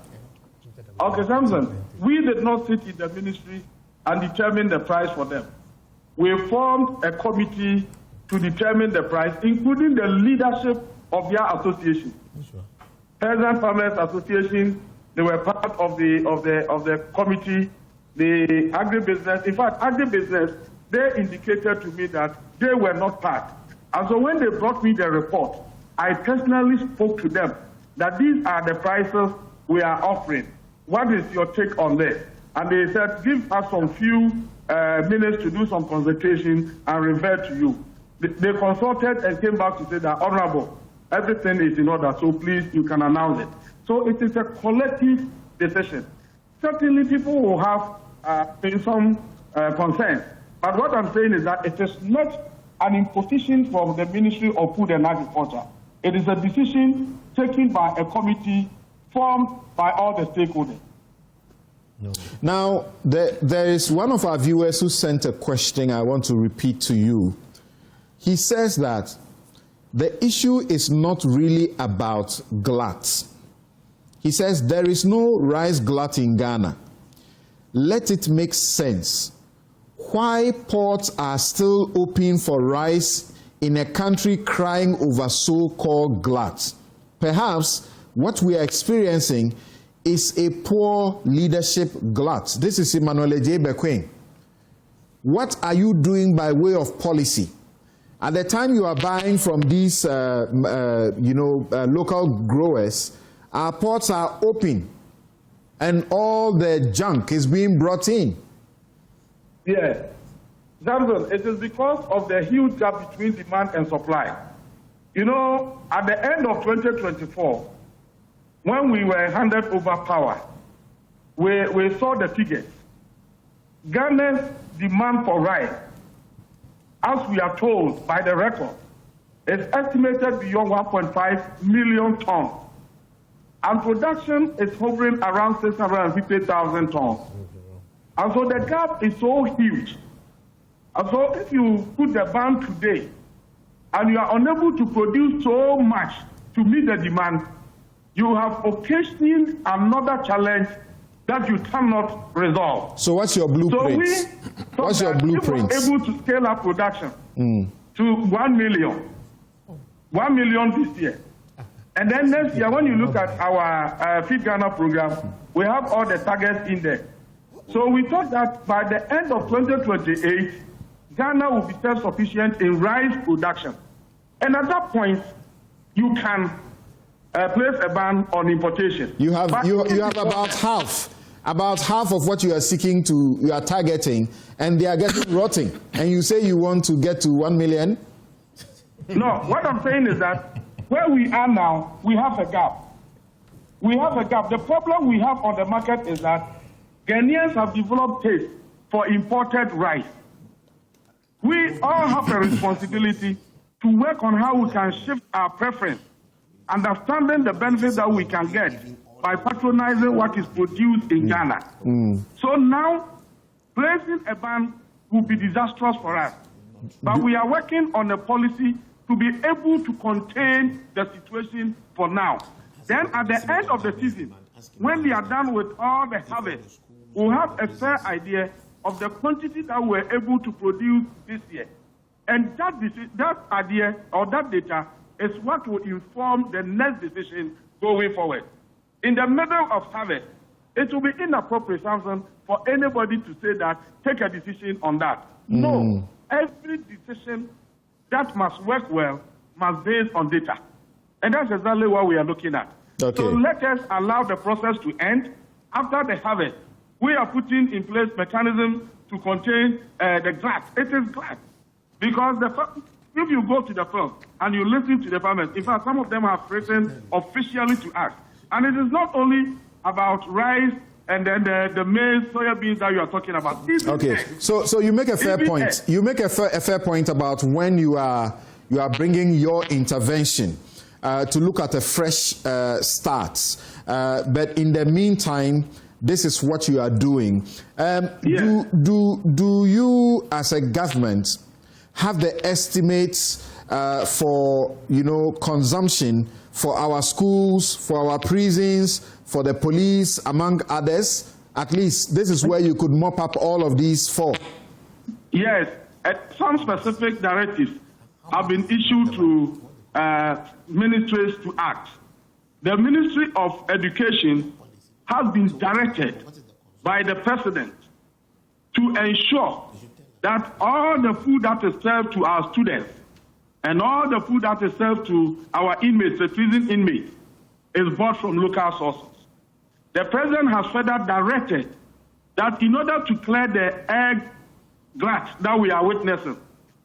Okay, Samson, we did not sit in the ministry and determine the price for them. We formed a committee to determine the price, including the leadership of their association. Sure. Peasant Farmers Association, they were part of the committee. The agribusiness, in fact, agribusiness, they indicated to me that they were not part. And so when they brought me the report, I personally spoke to them that these are the prices we are offering. What is your take on this? And they said, give us some few minutes to do some consultation and revert to you. They consulted and came back to say that, Honorable, everything is in order, so please, you can announce it. So it is a collective decision. Certainly people will have some concerns, but what I'm saying is that it is not an imposition from the Ministry of Food and Agriculture. It is a decision taken by a committee formed by all the stakeholders. No. Now, there is one of our viewers who sent a question I want to repeat to you. He says that the issue is not really about glut. He says there is no rice glut in Ghana. Let it make sense. Why ports are still open for rice in a country crying over so-called glut? Perhaps what we are experiencing is a poor leadership glut. This is Emmanuel J. Bequin. What are you doing by way of policy? At the time you are buying from these local growers, our ports are open and all the junk is being brought in. Yeah. Samson, it is because of the huge gap between demand and supply. You know, at the end of 2024, when we were handed over power, we saw the figures. Ghana's demand for rice, as we are told by the record, is estimated beyond 1.5 million tons. And production is hovering around 650,000 tons. And so the gap is so huge. And so if you put the ban today, and you are unable to produce so much to meet the demand, you have occasioned another challenge that you cannot resolve. So what's your blueprint? What's your blueprint? If we're able to scale up production to 1 million, 1 million this year. And then next year, when you look at our Feed Ghana program, we have all the targets in there. So we thought that by the end of 2028, Ghana will be self-sufficient in rice production. And at that point, you can place a ban on importation. You have about half of what you are seeking to, you are targeting, and they are getting rotting. And you say you want to get to 1 million? No, what I'm saying is that where we are now, we have a gap. We have a gap. The problem we have on the market is that Ghanaians have developed taste for imported rice. We all have a responsibility to work on how we can shift our preference, understanding the benefits that we can get by patronizing what is produced in Ghana. So now, placing a ban will be disastrous for us. But we are working on a policy to be able to contain the situation for now. Then at the end of the season, when we are done with all the harvest, we'll have a fair idea of the quantity that we're able to produce this year. And that idea or that data is what will inform the next decision going forward. In the middle of harvest, it will be inappropriate, Samson, for anybody to say that, take a decision on that. No, every decision that must work well must be based on data. And that's exactly what we are looking at. Okay. So let us allow the process to end. After the harvest, we are putting in place mechanisms to contain the glut. It is glut. Because if you go to the farm and you listen to the farmers, in fact, some of them have written officially to us. And it is not only about rice and then the maize, soya beans that you are talking about. Okay, so you make a fair point. You make a fair point about when you are bringing your intervention to look at a fresh start. But in the meantime, this is what you are doing. Do you, as a government, have the estimates for, consumption for our schools, for our prisons, for the police, among others. At least this is where you could mop up all of these for. Yes, some specific directives have been issued to ministries to act. The Ministry of Education has been directed by the President to ensure that all the food that is served to our students and all the food that is served to our inmates, the prison inmates, is bought from local sources. The President has further directed that in order to clear the egg glut that we are witnessing,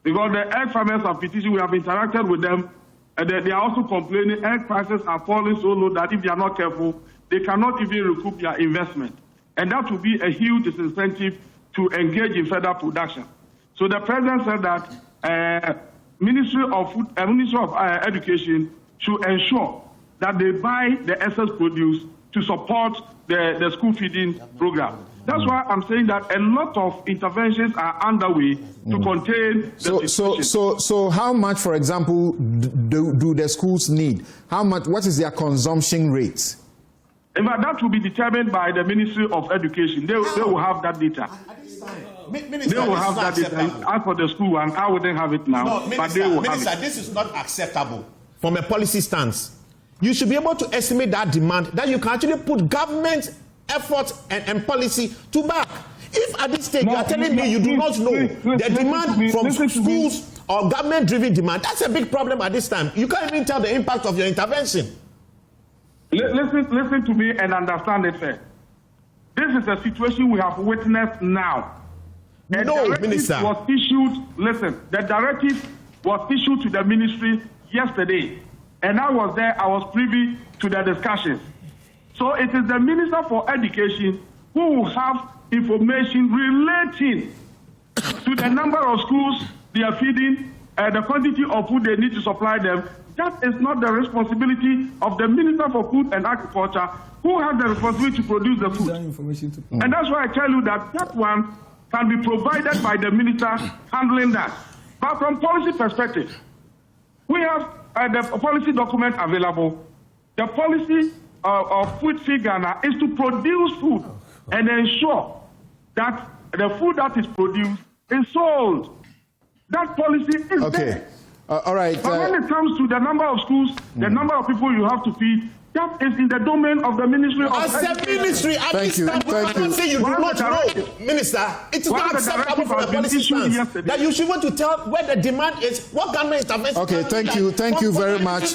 because the egg farmers have petitioned, we have interacted with them, and they are also complaining egg prices are falling so low that if they are not careful, they cannot even recoup their investment. And that will be a huge disincentive to engage in further production. So the President said that Ministry of Education should ensure that they buy the excess produce to support the school feeding program. That's why I'm saying that a lot of interventions are underway to contain the situation. So how much, for example, do the schools need? How much? What is their consumption rate? In fact, that will be determined by the Ministry of Education. They will have that data. Minister, they will have that data. As for the school one, I wouldn't have it now. No, Minister, but they will have it. This is not acceptable from a policy stance. You should be able to estimate that demand, that you can actually put government effort and policy to back. If at this stage you are telling me you do not know the demand from schools or government-driven demand, that's a big problem at this time. You can't even tell the impact of your intervention. Listen to me and understand it first. This is a situation we have witnessed now. The Minister. Was issued, listen, the directive was issued to the ministry yesterday. And I was there, I was privy to the discussions. So it is the Minister for Education who will have information relating to the number of schools they are feeding, the quantity of food they need to supply them. That is not the responsibility of the Minister for Food and Agriculture, who has the responsibility to produce the food. And that's why I tell you that that one can be provided by the minister handling that. But from policy perspective, we have the policy document available. The policy of Food Free Ghana is to produce food and ensure that the food that is produced is sold. That policy is there. All right. But when it comes to the number of schools, the number of people you have to feed, that is in the domain of the Ministry of Education. As a ministry, at this time, we cannot say you do not know, Minister. It is not acceptable from a policy stance that you should want to tell where the demand is, what government intervention. Okay, thank you very much.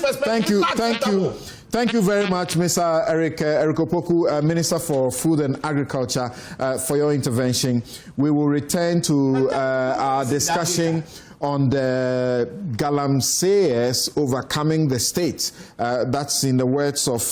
Thank you very much, Mr. Eric Opoku, Minister for Food and Agriculture, for your intervention. We will return to our discussion on the Galamseyers overcoming the state. That's in the words of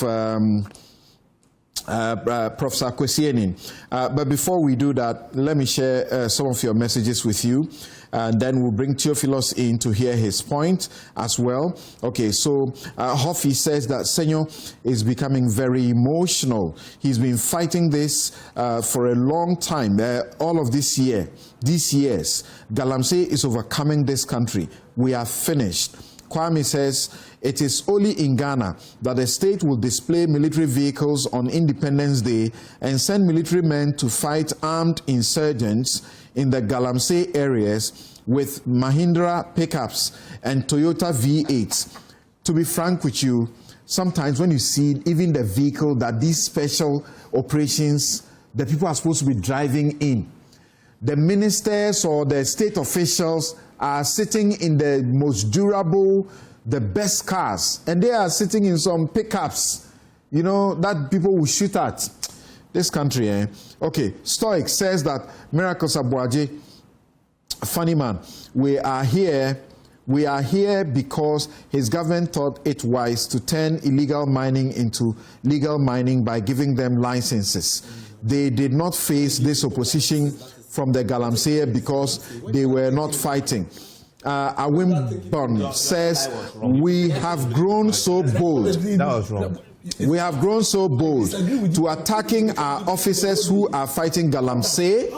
Professor Kwesienin. But before we do that, let me share some of your messages with you. And then we'll bring Theophilus in to hear his point as well. Okay, so Hoffy says that Senor is becoming very emotional. He's been fighting this for a long time. All of these years, Galamsey is overcoming this country. We are finished. Kwame says, it is only in Ghana that the state will display military vehicles on Independence Day and send military men to fight armed insurgents in the Galamsey areas with Mahindra pickups and Toyota V8s. To be frank with you, sometimes when you see even the vehicle that these special operations, the people are supposed to be driving in, the ministers or the state officials are sitting in the most durable, the best cars, and they are sitting in some pickups, that people will shoot at. This country, eh? Okay, Stoic says that Miracles Abuaje, funny man, we are here because his government thought it wise to turn illegal mining into legal mining by giving them licenses. They did not face this opposition from the Galamsey because they were not fighting. Awimbon says, we have grown so bold. That was wrong. We have grown so bold to attacking our officers who are fighting Galamsey.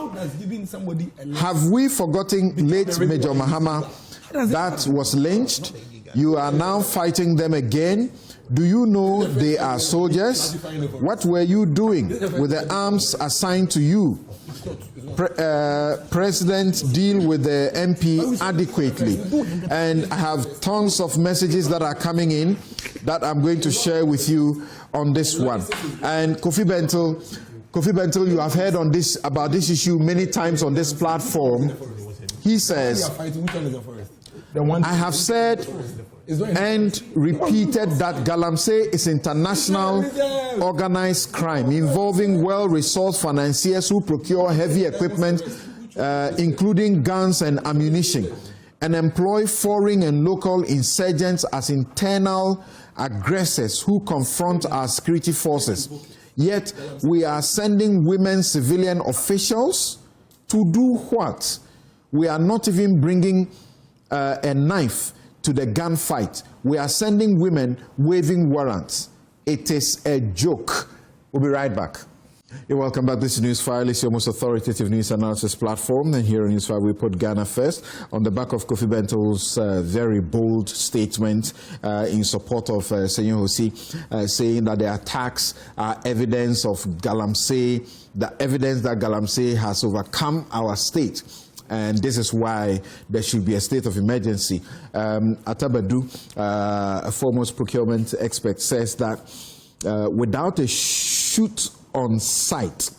Have we forgotten late Major Mahama that was lynched. You are now fighting them again. Do you know they are soldiers? What were you doing with the arms assigned to you? President, deal with the MP adequately. And I have tons of messages that are coming in that I'm going to share with you on this one. And Kofi Bentil, you have heard on this about this issue many times on this platform. He says, I have said and repeated that Galamsey is international organized crime involving well-resourced financiers who procure heavy equipment, including guns and ammunition, and employ foreign and local insurgents as internal aggressors who confront our security forces. Yet we are sending women civilian officials to do what? We are not even bringing a knife to the gunfight. We are sending women waving warrants. It is a joke. We'll be right back. You're welcome back. This is Newsfile. It's your most authoritative news analysis platform. And here on Newsfile, we put Ghana first. On the back of Kofi Bentil's very bold statement in support of Senyor Hosi, saying that the attacks are evidence of Galamsey, the evidence that Galamsey has overcome our state. And this is why there should be a state of emergency. Atabadu, a foremost procurement expert, says that without a shoot on sight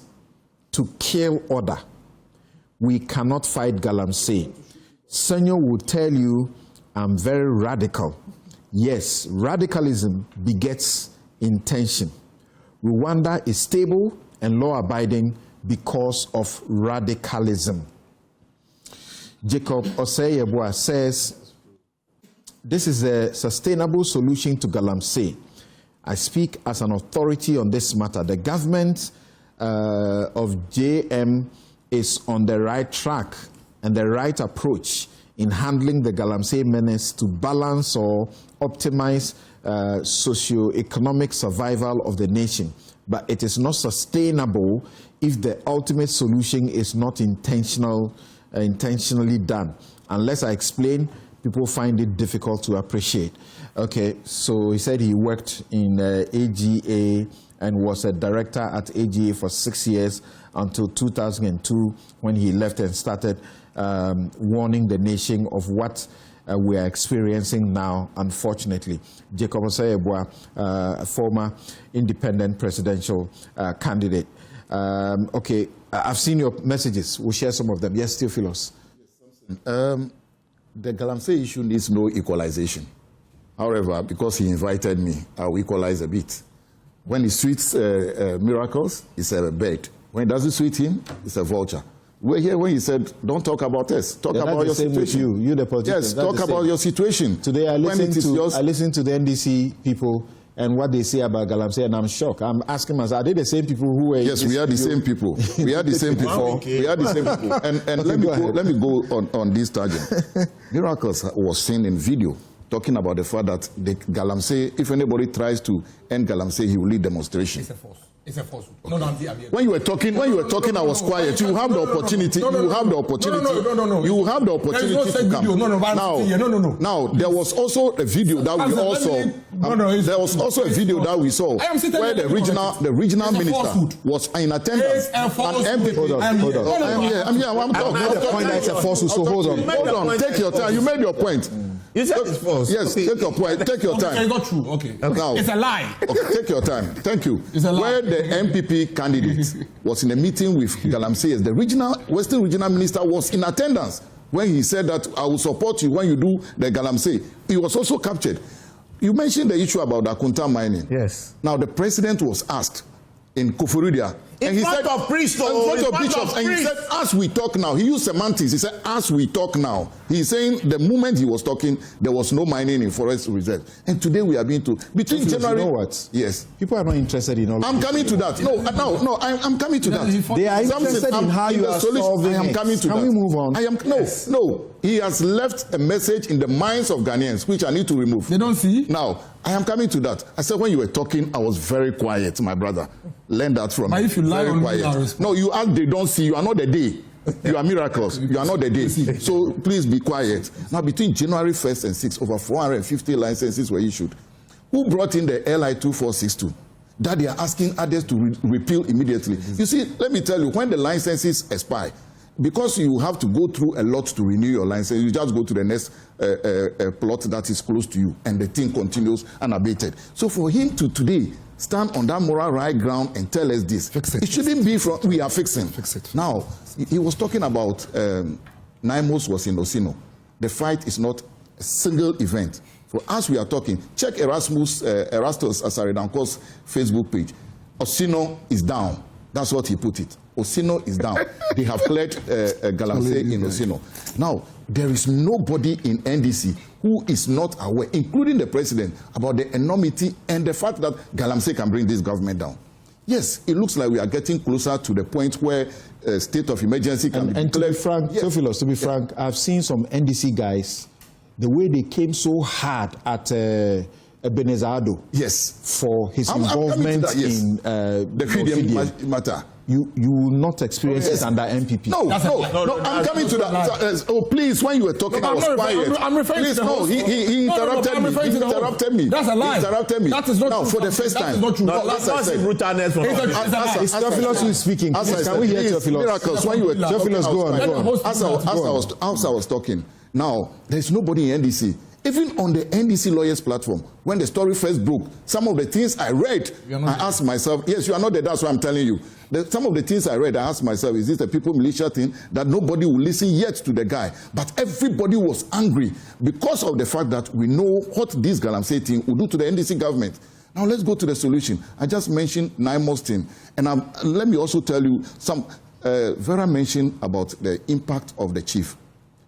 to kill order, we cannot fight Galamsey. Senor will tell you, I'm very radical. Yes, radicalism begets intention. Rwanda is stable and law-abiding because of radicalism. Jacob Oseyeboa says, this is a sustainable solution to Galamsey. I speak as an authority on this matter. The government of JM is on the right track and the right approach in handling the Galamsey menace to balance or optimize socio-economic survival of the nation. But it is not sustainable if the ultimate solution is not intentionally done. Unless I explain, people find it difficult to appreciate. Okay, so he said he worked in AGA and was a director at AGA for 6 years until 2002 when he left and started warning the nation of what we are experiencing now, unfortunately. Jacob Oseyeboa, a former independent presidential candidate. Okay, I've seen your messages. We'll share some of them. Yes, Theophilos. The Galamsey issue needs no equalization. However, because he invited me, I'll equalize a bit. When he suits miracles, it's a bird. When it doesn't suit him, it's a vulture. We're here when he said, don't talk about us. Talk about your situation. You, the politician. Yes, talk about your situation. Today I listened to the NDC people and what they say about Galamsey, and I'm shocked. I'm asking myself, are they the same people who were... Yes, we are the same people. We are the same people. We are the same people. And let me go on this tangent. Miracles was seen in video talking about the fact that the Galamsey, if anybody tries to end Galamsey, he will lead demonstration. It's a force. It's a falsehood. No, when you were talking, I was quiet. You have the opportunity. You have the opportunity. You have the opportunity to come. Now, there was also a video that we all saw. There was also a video that we saw where the regional minister was in attendance. Hold on. I'm here. I'm talking. I've made the point that it's a falsehood. So hold on. Take your time. You made your point. You said it's false. Yes, take your point. Take your time. It's not true. Okay. Now, it's a lie. Okay, take your time. Thank you. It's a lie. Where the MPP candidate was in a meeting with Galamsey, the Western Regional Minister was in attendance when he said that I will support you when you do the Galamsey. He was also captured. You mentioned the issue about the Akunta mining. Yes. Now the president was asked in Kufuridia. In front of priests, in front of bishops, and he said, as we talk now, he used semantics, he said, as we talk now. He's saying the moment he was talking, there was no mining in forest reserve. And today we are being to, between January... You know what? Yes. People are not interested in all I'm coming to that. No, I'm coming to that. They are interested in how you are solving it. I am coming to that. Can we move on? No. He has left a message in the minds of Ghanaians, which I need to remove. They don't see? Now, I am coming to that. I said when you were talking, I was very quiet, my brother. Learn that from me. But if you lie on me, no, you ask they don't see, you are not the day. You are miracles. You are not the day. So please be quiet. Now, between January 1st and 6th, over 450 licenses were issued. Who brought in the LI 2462? That they are asking others to repeal immediately. You see, let me tell you, when the licenses expire, because you have to go through a lot to renew your license, you just go to the next plot that is close to you, and the thing continues unabated. So for him to today stand on that moral right ground and tell us this, it shouldn't be from, we are fixing. Fix it. Now, he was talking about NAIMOS was in Osino. The fight is not a single event. So as we are talking, check Erastus Asaredanko's Facebook page. Osino is down. That's what he put it. Osino is down. They have cleared Galamsey in Osino. Now, there is nobody in NDC who is not aware, including the president, about the enormity and the fact that Galamsey can bring this government down. Yes, it looks like we are getting closer to the point where a state of emergency can be declared. And to be frank, yes. Theophilus, to be frank, I've seen some NDC guys, the way they came so hard at Ebenezado, yes, for his involvement in the freedom matter. You will not experience it under MPP. No, I'm coming to that. Oh, please, when you were talking, I was quiet. I'm referring please, to no, he interrupted me. He interrupted me. That's a lie. He interrupted me. That is not now, true. for the first time. That is not true. No, as I said, brutalness from it's Theophilus who is speaking. Can we hear Theophilus? Miracles, when you were Theophilus, go on. As I was talking, now, there's nobody in NDC. Even on the NDC lawyers platform, when the story first broke, some of the things I read, I asked myself, yes, you are not there, that's what I'm telling you. Some of the things I read, I asked myself, is this a people militia thing that nobody will listen yet to the guy? But everybody was angry because of the fact that we know what this Galamsey thing will do to the NDC government. Now let's go to the solution. I just mentioned NAIMOS thing. And let me also tell you, Vera mentioned about the impact of the chief.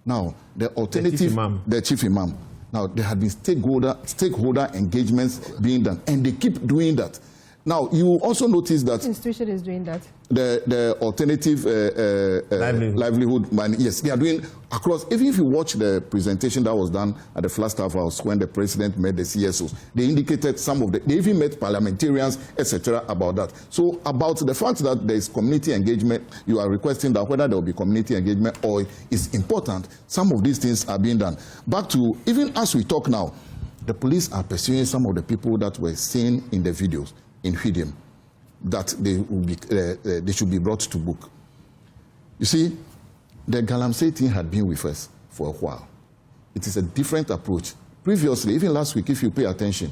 Now, the alternative, the chief imam. Now, there had been stakeholder engagements being done, and they keep doing that. Now, you also notice that... Which institution is doing that? The alternative livelihood money. Yes, they are doing across... Even if you watch the presentation that was done at the Flagstaff House when the president met the CSOs, they indicated some of the... They even met parliamentarians, etc. about that. So, about the fact that there is community engagement, you are requesting that whether there will be community engagement or is important, some of these things are being done. Back to... Even as we talk now, the police are pursuing some of the people that were seen in the videos in Hwidim, that they should be brought to book. You see, the Galamsey thing had been with us for a while. It is a different approach. Previously, even last week, if you pay attention,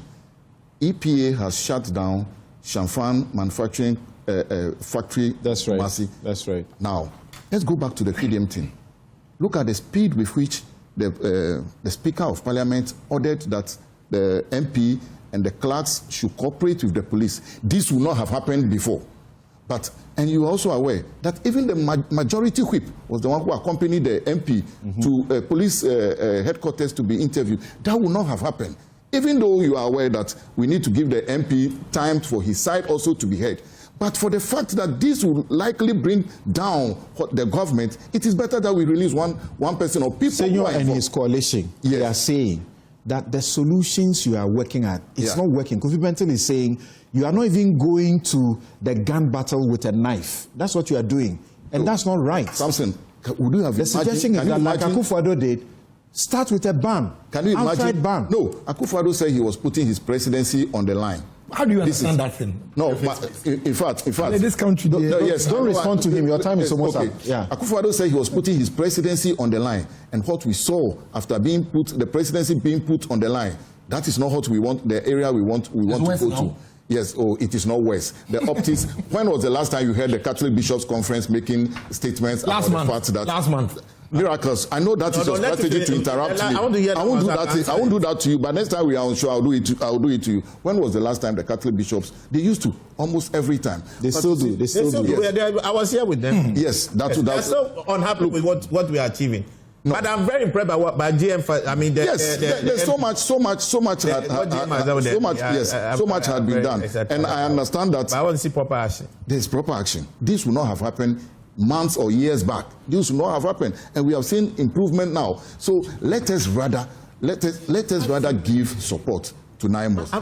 EPA has shut down Shamfan manufacturing factory. That's right. Massey. That's right. Now, let's go back to the Hwidim thing. Look at the speed with which the Speaker of Parliament ordered that the MP and the clerks should cooperate with the police. This would not have happened before. And you are also aware that even the majority whip was the one who accompanied the MP to police headquarters to be interviewed. That would not have happened. Even though you are aware that we need to give the MP time for his side also to be heard. But for the fact that this will likely bring down the government, it is better that we release one person or people. Senor and his coalition, they are saying that the solutions you are working at, it's not working. Kofi Bentil is saying you are not even going to the gun battle with a knife. That's what you are doing. And that's not right. Samson, would you have the suggestion is that, like Akufo-Addo did, start with a ban. Can you imagine? Outright ban. No, Akufo-Addo said he was putting his presidency on the line. How do you understand that thing? No, but in fact. In this country, don't respond to him. Your time is almost up. Yeah. Akufo-Addo said he was putting his presidency on the line. And what we saw after the presidency being put on the line, that is not what we want, the area we want to go to. Yes, it is not West. The optics. When was the last time you heard the Catholic Bishops' Conference making statements about the fact that... Last month. Miracles, I know that is your strategy to interrupt me. I won't do that to you, but next time we are on show, I'll do it to you. When was the last time the Catholic bishops, they used to, almost every time. They still do. Yes. I was here with them. Yes, they're so unhappy with what we are achieving. No. But I'm very impressed by GM. I mean, there's so much had been done, and I understand that. But I want to see proper action. There's proper action. This will not have happened months or years back. This will not have happened, and we have seen improvement now. So let us rather give support to NAIMOS.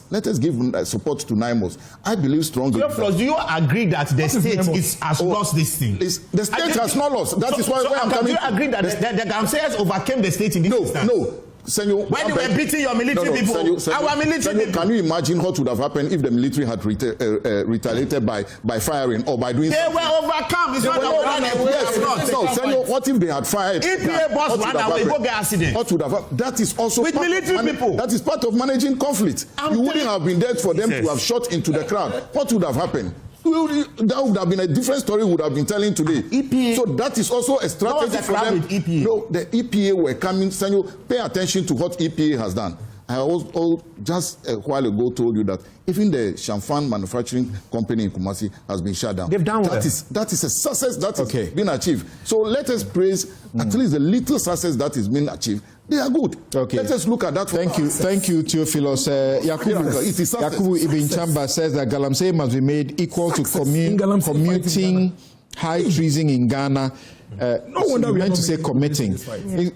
Let us give support to NAIMOS. I believe strongly. Do you agree that the state has lost this thing? The state has not lost. That is why I'm coming. Do you agree that the Galamseyers overcame the state in this instance? No. Senor, when you were beating your military people, our military people. Can you imagine what would have happened if the military had retaliated by firing or by doing they something? Were overcome. It's not that No, Senor, what if they had fired? EPA boss ran away, go get accident. What would have happened? That is also with military people. That is part of managing conflict. You wouldn't have been there for them to have shot into the crowd. What would have happened? That would have been a different story we would have been telling today. EPA. So that is also a strategy for them. No, the EPA were coming. Senor, pay attention to what EPA has done. I also just a while ago told you that even the Champagne manufacturing company in Kumasi has been shut down. They've done well. That is a success that has been achieved. So let us praise at least the little success that has been achieved. They are good. Okay. Let us look at that. Thank you, Theophilus. Yakubu Ibn Chamba says that Galamsey must be made equal to commuting high treason in Ghana. No wonder we meant to say committing.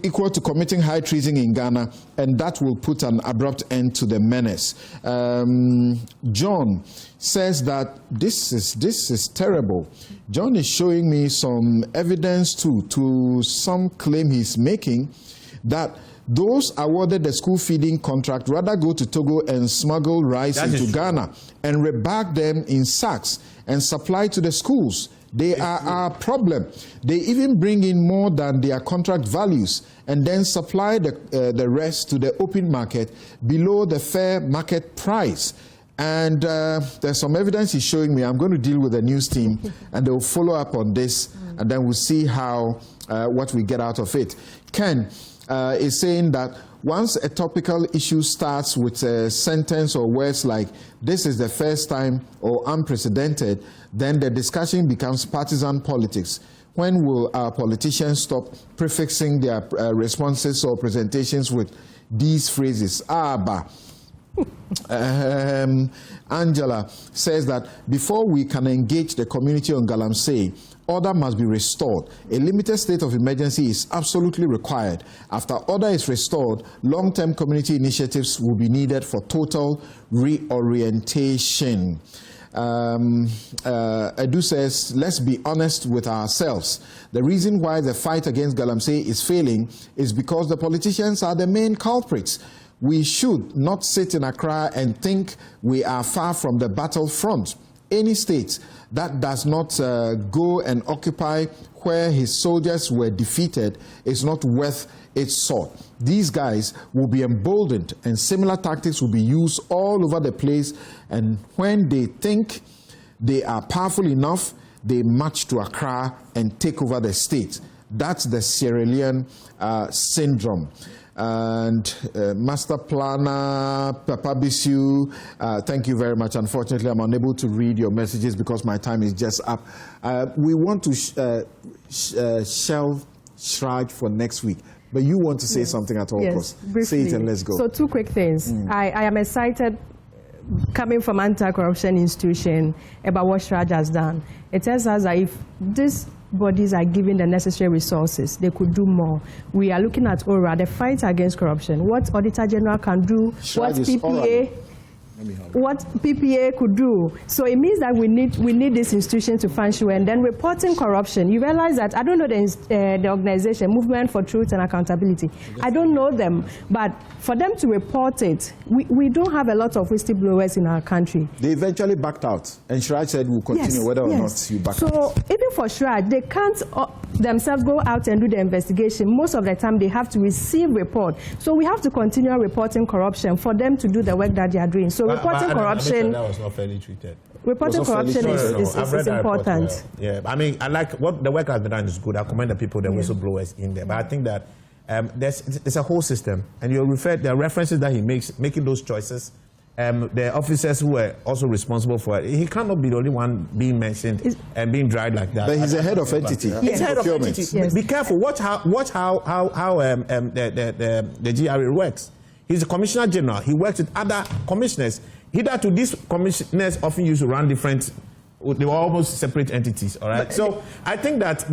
Equal to committing high treason in Ghana, and that will put an abrupt end to the menace. John says that this is terrible. John is showing me some evidence to some claim he's making that those awarded the school feeding contract rather go to Togo and smuggle rice into Ghana and rebag them in sacks and supply to the schools. They are our problem. They even bring in more than their contract values and then supply the rest to the open market below the fair market price. And there's some evidence he's showing me. I'm going to deal with the news team and they'll follow up on this and then we'll see how what we get out of it. Ken is saying that once a topical issue starts with a sentence or words like this is the first time or unprecedented, then the discussion becomes partisan politics. When will our politicians stop prefixing their responses or presentations with these phrases? Angela says that before we can engage the community on Galamsey, order must be restored. A limited state of emergency is absolutely required. After order is restored, long-term community initiatives will be needed for total reorientation. Edu says, let's be honest with ourselves. The reason why the fight against Galamsey is failing is because the politicians are the main culprits. We should not sit in Accra and think we are far from the battlefront. Any state that does not go and occupy where his soldiers were defeated is not worth its salt. These guys will be emboldened and similar tactics will be used all over the place, and when they think they are powerful enough, they march to Accra and take over the state. That's the Sierra Leone syndrome. And Master Planner, Papa Bisu, thank you very much. Unfortunately, I'm unable to read your messages because my time is just up. We want to shelve Shraj for next week. But you want to say something at all costs. Say it and let's go. So 2 quick things. I am excited coming from anti-corruption institution about what Shraj has done. It tells us that if these bodies are given the necessary resources, they could do more. We are looking at ORA, the fight against corruption, what Auditor General can do, what PPA could do. So it means that we need this institution to function. And then reporting corruption, you realize that I don't know the organization, Movement for Truth and Accountability. I don't know them, but for them to report it, we don't have a lot of whistleblowers in our country. They eventually backed out, and Shraj said we'll continue whether or not you back out. So even for Shraj, they can't themselves go out and do the investigation. Most of the time, they have to receive report. So we have to continue reporting corruption for them to do the work that they are doing. So reporting corruption. That was not fairly treated. Reporting corruption is important. Yeah, I mean, I like what the work has been done is good. I commend the people, the whistleblowers in there. But I think that there's a whole system, and there are references that he makes, making those choices. The officers who were also responsible for it, he cannot be the only one being mentioned and being dried like that. But he's a head of entity. He's head of entity. Yes. Be careful. Watch how the GRA works. He's a commissioner general. He works with other commissioners. Hitherto, these commissioners often used to run different they were almost separate entities, all right? So I think that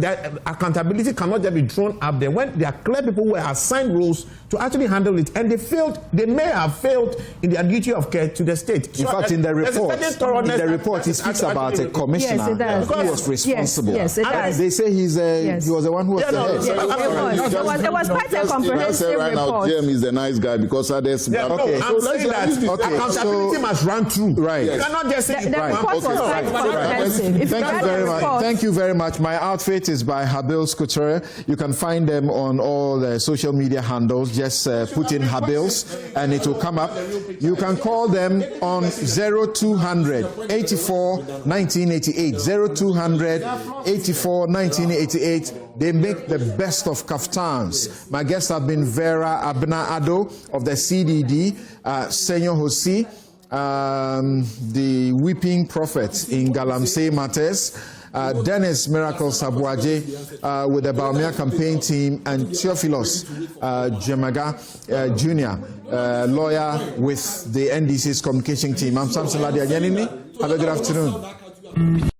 accountability cannot just be thrown up there when there are clear people who are assigned roles to actually handle it, and they may have failed in their duty of care to the state. In fact, in the report, he speaks about a commissioner who was responsible. Yes, it does. They say he was the one who was the head. It was quite a comprehensive report. Now, Jim is a nice guy because others. Okay, I'm saying that accountability must run through. Right. You cannot just say the report was quite comprehensive. Thank you very much. Thank you very much. My outfit is by Habils Couture. You can find them on all the social media handles. Just put in Habils and it will come up. You can call them on 0200 84 1988. 0200 84 1988. They make the best of kaftans. My guests have been Vera Abna-Addo of the CDD, Senyor Hosi, the weeping prophet in Galamsey matters, Dennis Miracle Sabuaje with the Baumia campaign team, and Theophilos Jemaga Jr., lawyer with the NDC's communication team. I'm Samson Ladia Yanini. Have a good afternoon.